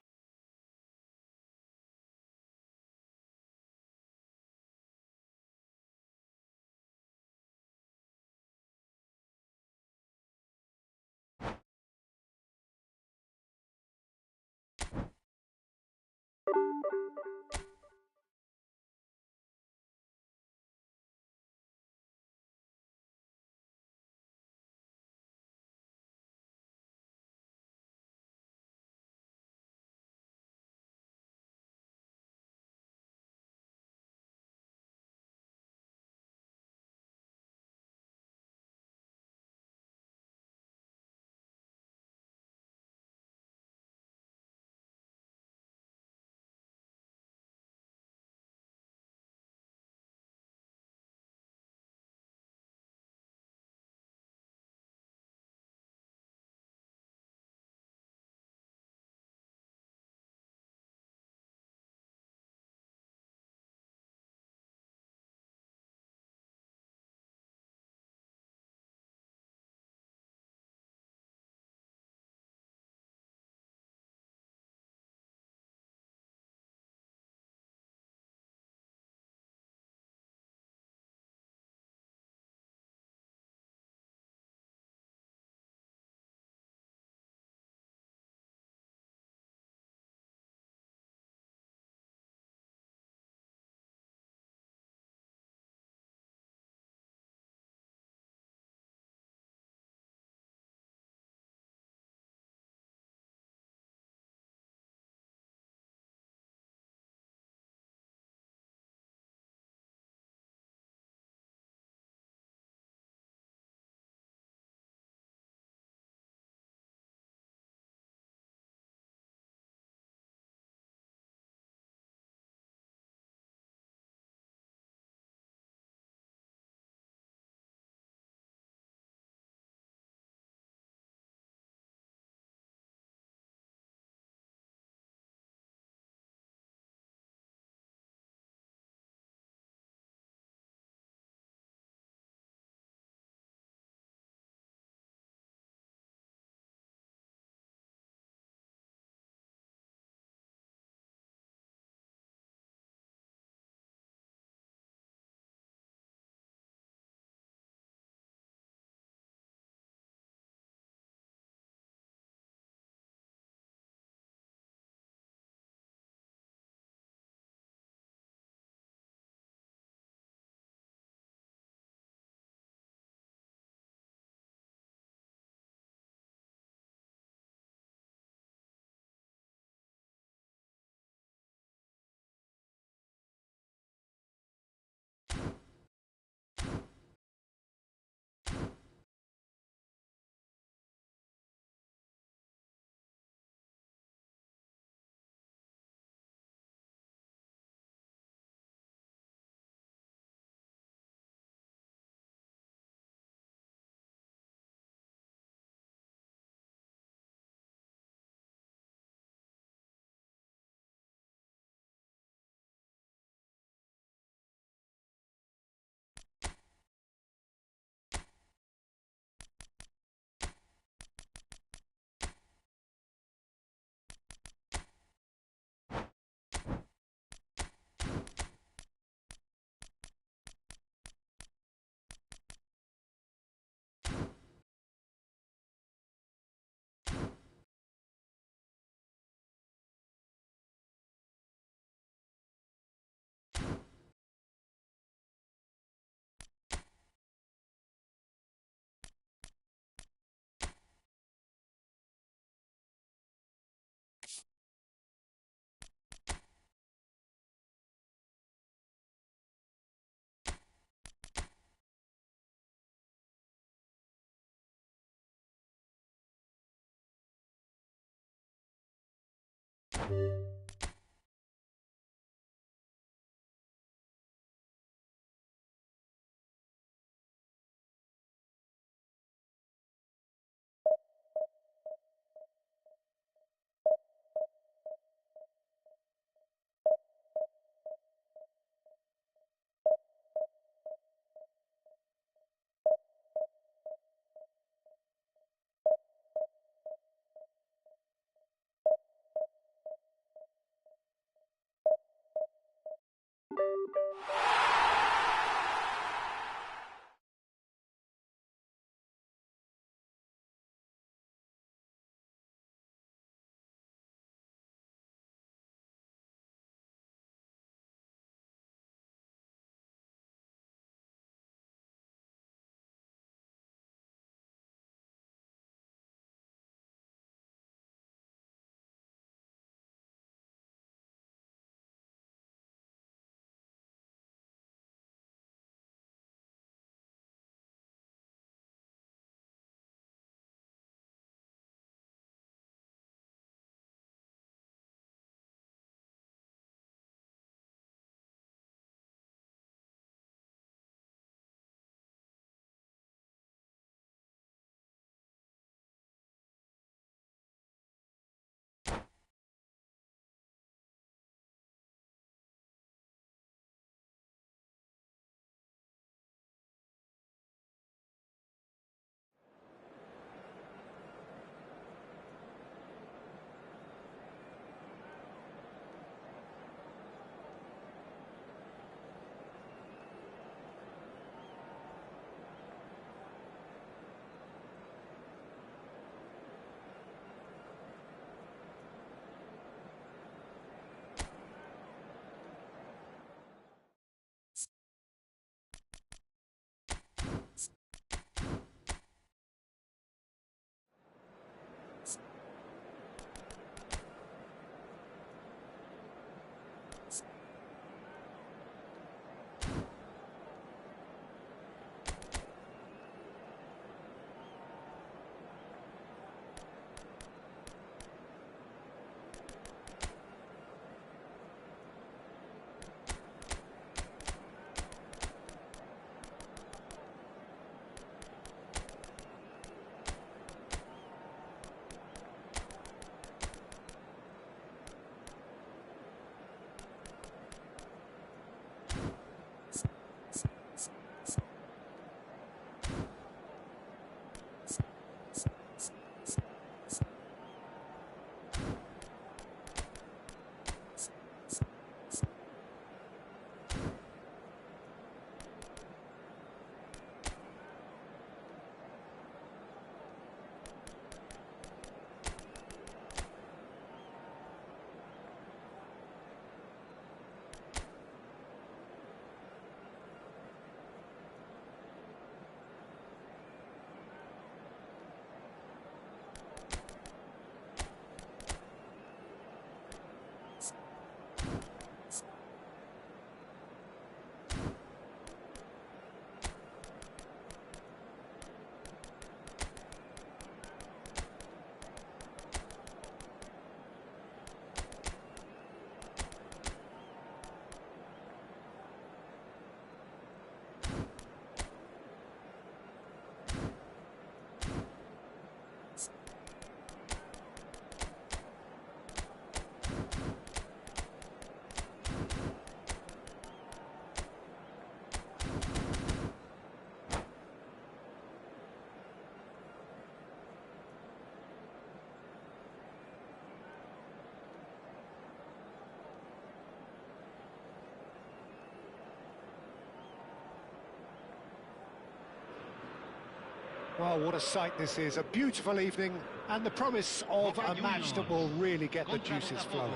Well, what a sight this is. A beautiful evening and the promise of a match that will really get the juices flowing.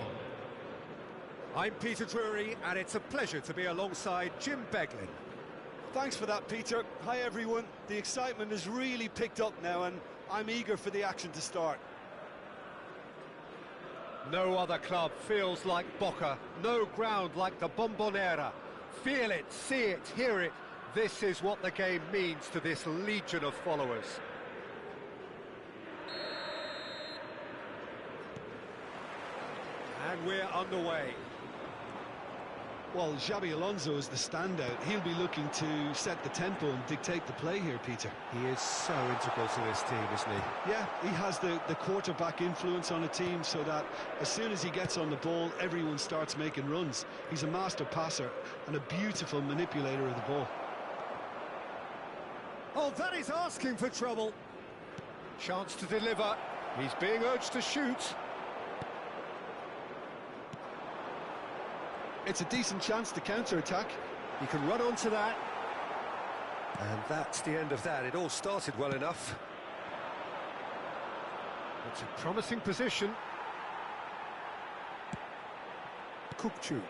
I'm Peter Drury, and it's a pleasure to be alongside Jim Beglin. Thanks for that, Peter. Hi, everyone. The excitement has really picked up now, and I'm eager for the action to start. No other club feels like Boca, no ground like the Bombonera. Feel it, see it, hear it. This is what the game means to this legion of followers. And we're underway. Well, Xabi Alonso is the standout. He'll be looking to set the tempo and dictate the play here, Peter. He is so integral to this team, isn't he? Yeah, he has the quarterback influence on a team so that as soon as he gets on the ball, everyone starts making runs. He's a master passer and a beautiful manipulator of the ball. Oh, that is asking for trouble. Chance to deliver. He's being urged to shoot. It's a decent chance to counter-attack. He can run onto that. And that's the end of that. It all started well enough. It's a promising position. Kukchu.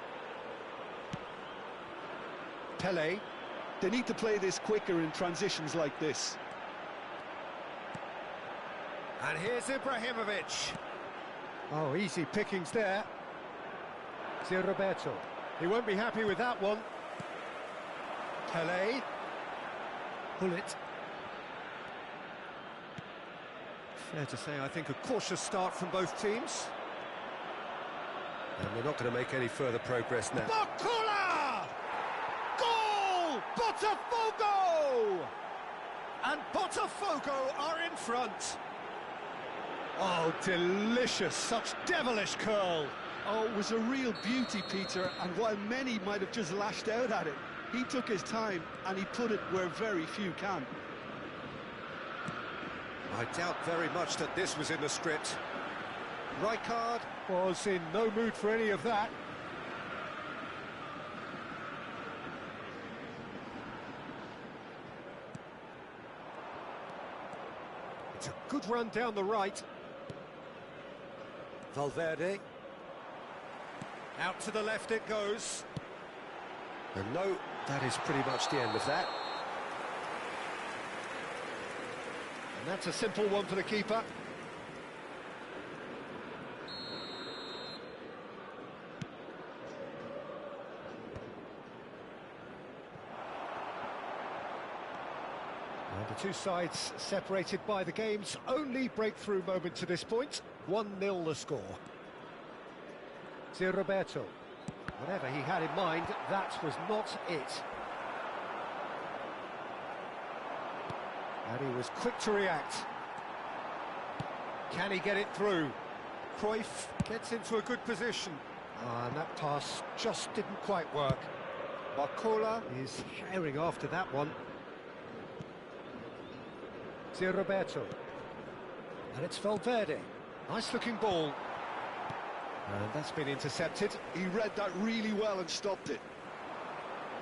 Pele. They need to play this quicker in transitions like this. And here's Ibrahimovic. Oh, easy pickings there. Roberto. He won't be happy with that one. Pele. Pull it. Fair to say, I think, a cautious start from both teams. And they're not going to make any further progress now. Bakula! Goal! Botafogo! And Botafogo are in front. Oh, delicious. Such devilish curl. Oh, it was a real beauty, Peter, and while many might have just lashed out at it, he took his time and he put it where very few can. I doubt very much that this was in the script. Rijkaard was in no mood for any of that. It's a good run down the right. Valverde. Out to the left it goes. And no, that is pretty much the end of that. And that's a simple one for the keeper. And the two sides separated by the game's only breakthrough moment to this point. 1-0 the score. Roberto. Whatever he had in mind, that was not it. And he was quick to react. Can he get it through? Cruyff gets into a good position. And that pass just didn't quite work. Bakula is herring after that one. Roberto. And it's Valverde. Nice looking ball. And that's been intercepted. He read that really well and stopped it.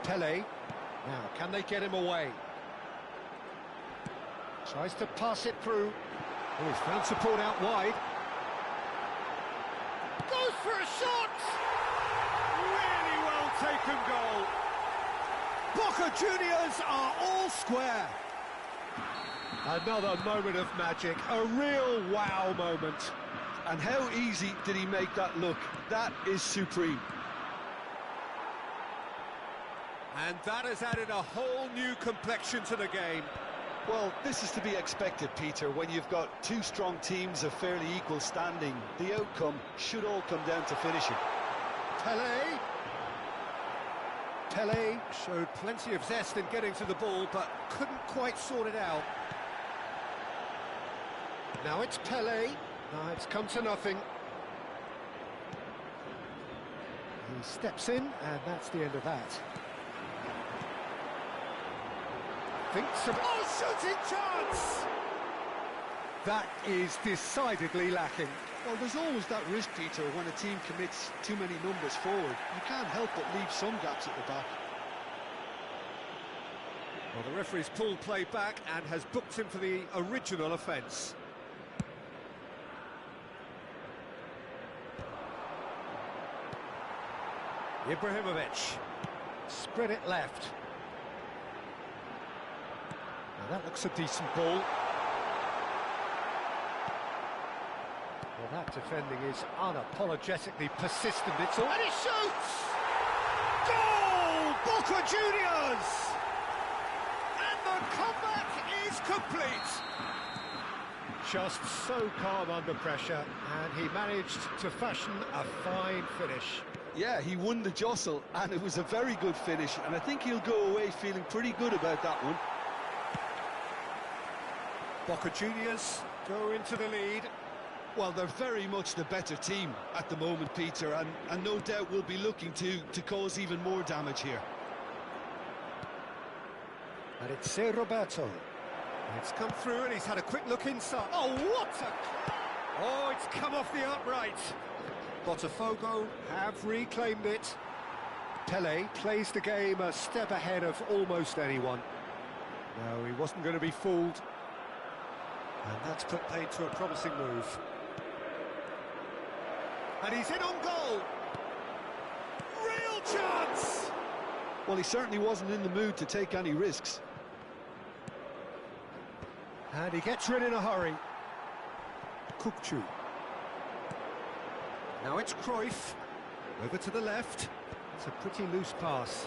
Pele. Now, can they get him away? Tries to pass it through. Oh, he's found support out wide. Goes for a shot! Really well taken goal. Boca Juniors are all square. Another moment of magic, a real wow moment. And how easy did he make that look? That is supreme. And that has added a whole new complexion to the game. Well, this is to be expected, Peter, when you've got two strong teams of fairly equal standing. The outcome should all come down to finishing. Pele. Pele showed plenty of zest in getting to the ball, but couldn't quite sort it out. Now it's Pele. It's come to nothing. He steps in, and that's the end of that. Thinks of... Oh, shooting chance! That is decidedly lacking. Well, there's always that risk, Peter, when a team commits too many numbers forward. You can't help but leave some gaps at the back. Well, the referee's pulled play back and has booked him for the original offence. Ibrahimovic. Spread it left. Now that looks a decent ball. Well, that defending is unapologetically persistent. It's all... And he shoots! Goal! Boca Juniors! And the comeback is complete. Just so calm under pressure, and he managed to fashion a fine finish. Yeah, he won the jostle, and it was a very good finish, and I think he'll go away feeling pretty good about that one. Boca Juniors go into the lead. Well, they're very much the better team at the moment, Peter, and no doubt will be looking to cause even more damage here. And it's Roberto. It's come through, and he's had a quick look inside. Oh, what a... Oh, it's come off the upright. Botafogo have reclaimed it. Pele plays the game a step ahead of almost anyone. No, he wasn't going to be fooled. And that's put paid to a promising move. And he's in on goal. Real chance! Well, he certainly wasn't in the mood to take any risks. And he gets rid in a hurry. Kukcu. Now it's Cruyff. Over to the left. It's a pretty loose pass.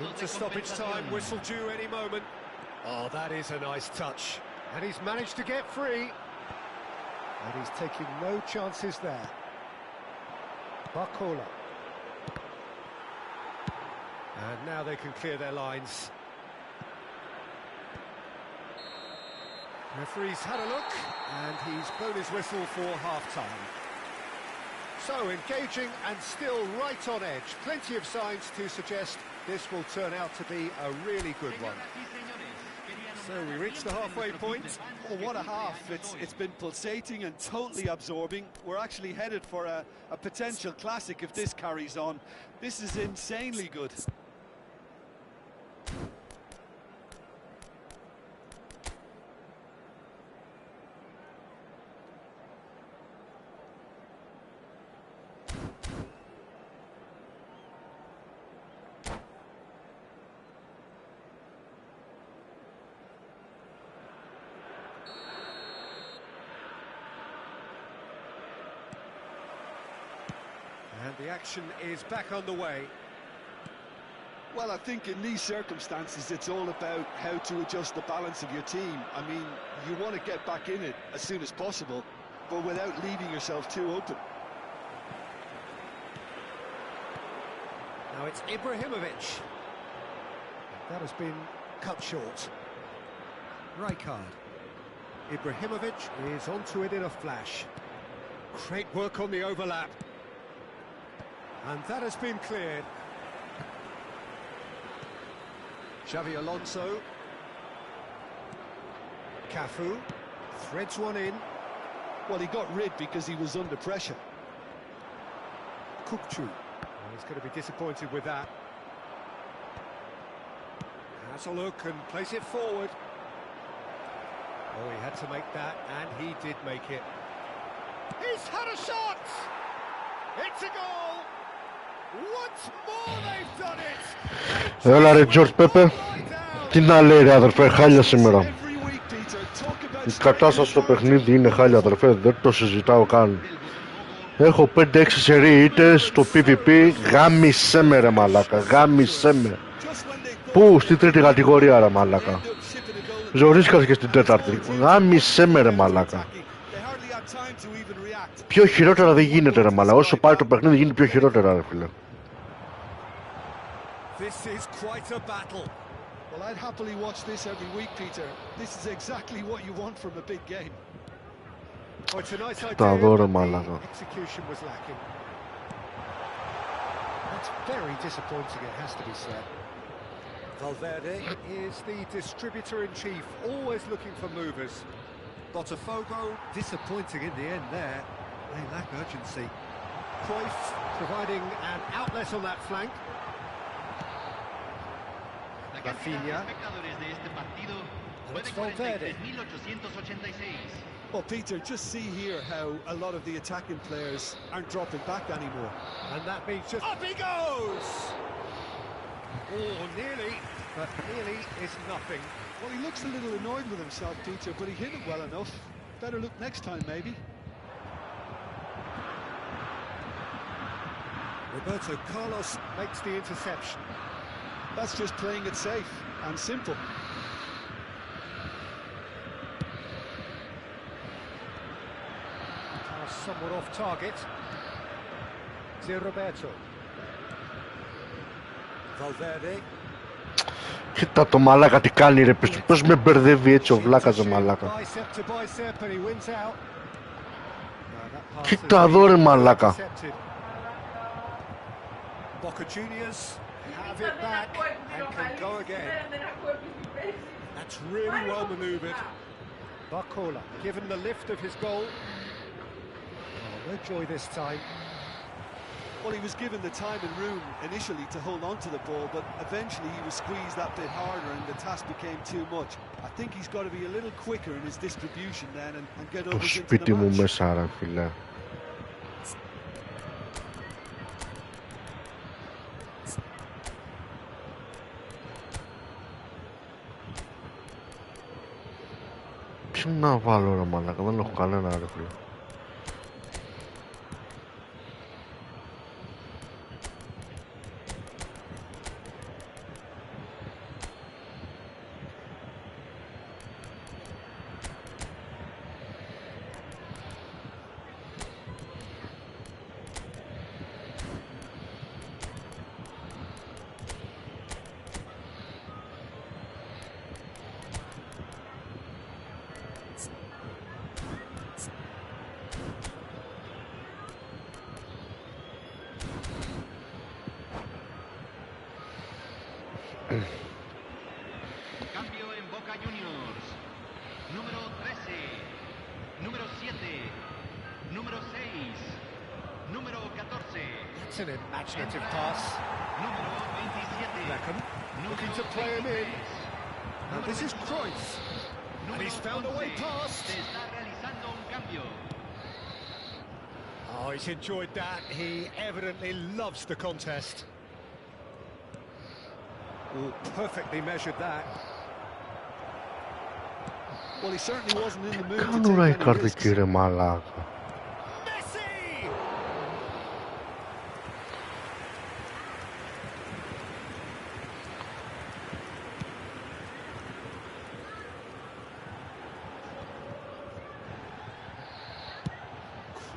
Into stoppage time, whistle due any moment. Oh, that is a nice touch. And he's managed to get free. And he's taking no chances there. Barcola. And now they can clear their lines. Referee's had a look, and he's blown his whistle for half-time. So, engaging and still right on edge. Plenty of signs to suggest this will turn out to be a really good one. So, we reach the halfway point. Oh, what a half. It's been pulsating and totally absorbing. We're actually headed for a potential classic if this carries on. This is insanely good. And the action is back underway. Well, I think in these circumstances, it's all about how to adjust the balance of your team. I mean, you want to get back in it as soon as possible, but without leaving yourself too open. Now it's Ibrahimovic. That has been cut short. Rijkaard. Ibrahimovic is onto it in a flash. Great work on the overlap. And that has been cleared. Xavi Alonso. Cafu threads one in. Well, he got rid because he was under pressure. Kukcu. Well, he's going to be disappointed with that. Has a look and plays it forward. Oh, he had to make that, and he did make it. He's had a shot! It's a goal! Once more they've done it! Έλα ρε George Pepe. Τι να λέει ρε αδερφέ, χάλια σήμερα. Η κατάσταση στο παιχνίδι είναι χάλια αδερφέ, δεν το συζητάω καν. Έχω 5-6 σερί ήττες στο PvP, γάμισέ με ρε μαλάκα, γάμισέ με. Πού, στη τρίτη κατηγορία ρε μαλάκα. Ζορίστηκα και στην τέταρτη, γάμισέ με ρε μαλάκα. Πιο χειρότερα δεν γίνεται ρε μαλάκα, όσο πάει το παιχνίδι γίνεται πιο χειρότερα ρε φίλε. This is quite a battle. Well, I'd happily watch this every week, Peter. This is exactly what you want from a big game. Oh, it's a nice idea, Τα δω ρε but μαλάκα. the execution was lacking. That's very disappointing, it has to be said. Valverde is the distributor-in-chief, always looking for movers. Botafogo, disappointing in the end there. They lack urgency. Cruyff providing an outlet on that flank. Rafinha. And it's Valverde. Well, Peter, just see here how a lot of the attacking players aren't dropping back anymore. And that means just... Up he goes! Oh, nearly, but nearly is nothing. Well, he looks a little annoyed with himself, Peter, but he hit it well enough. Better look next time, maybe. Roberto Carlos makes the interception. That's just playing it safe and simple. somewhat off target. Roberto. Valverde. Κοίτα το μαλάκα τι κάνει ρε πίσω. Πώς με μπερδεύει έτσι ο βλάκας ο μαλάκα. Κοίτα εδώ ρε μαλάκα. Boca Juniors have it back and can go again. That's really well manoeuvred. Barcola given the lift of his goal. Oh, no joy this time. Well, he was given the time and room initially to hold on to the ball, but eventually he was squeezed that bit harder and the task became too much. I think he's got to be a little quicker in his distribution then and get others into the match. Το σπίτι μου μέσα ρε φίλε. Τι να βάλω ρε μαλάκα, δεν έχω κανένα ρε φίλε. Cambio en Boca Juniors. Número 13, número 7, número 6, número 14. That's an imaginative pass. Número 27. Beckham looking to play him in. And this is Cruyff. And he's found a way past. Se está realizando un cambio. Oh, he's enjoyed that. He evidently loves the contest. Oh, perfectly measured that. Well, he certainly wasn't in the mood to Κάνω ρε take any risks. καρδική ρε μαλάκα. Messi!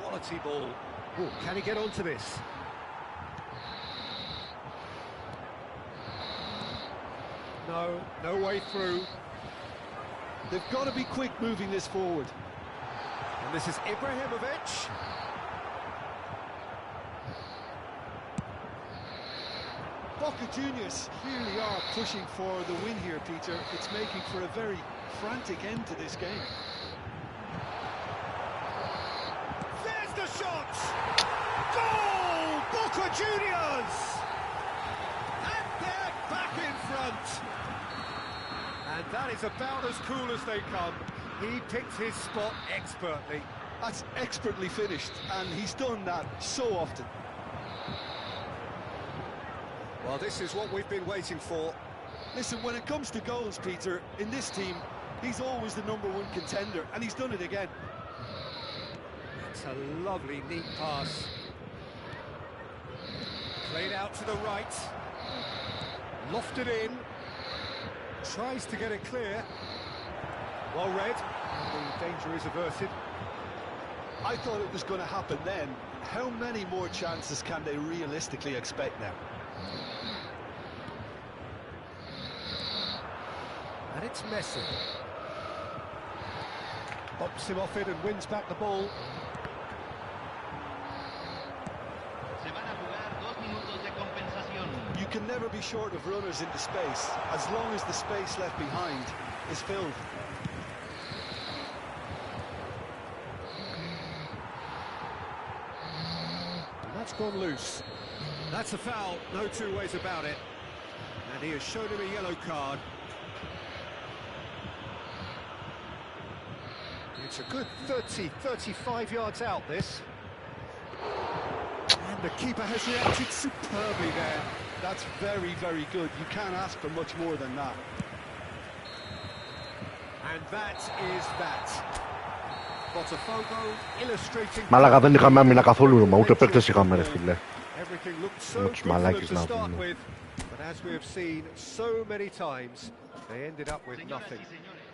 Quality ball. Oh, can he get onto this? No way through. They've got to be quick moving this forward. And this is Ibrahimovic. Boca Juniors clearly are pushing for the win here, Peter. It's making for a very frantic end to this game. There's the shot! Goal! Boca Juniors! And they're back in front. And that is about as cool as they come. He picked his spot expertly. That's expertly finished, and he's done that so often. Well, this is what we've been waiting for. Listen, when it comes to goals, Peter, in this team, he's always the #1 contender, and he's done it again. It's a lovely, neat pass. Played out to the right. Lofted in. Tries to get it clear. Well read. The danger is averted. I thought it was going to happen then. How many more chances can they realistically expect now? And it's Messi. Bops him off it and wins back the ball. Se van a jugar 2 minutos de compensación. You can never be short of runners into space, as long as the space left behind is filled. And that's gone loose. That's a foul, no two ways about it. And he has shown him a yellow card. It's a good 30, 35 yards out, this. And the keeper has reacted superbly there. That's very, very good. You can't ask for much more than that. And that is that. Botafogo illustrating... Μαλάκα δεν είχαμε άμυνα καθόλου ρε, ούτε παίκτες είχαμε ρε φίλε. Everything looked so Με τους good μαλάκες to να start πούμε. with, but as we have seen so many times, they ended up with nothing. Señoras y señores,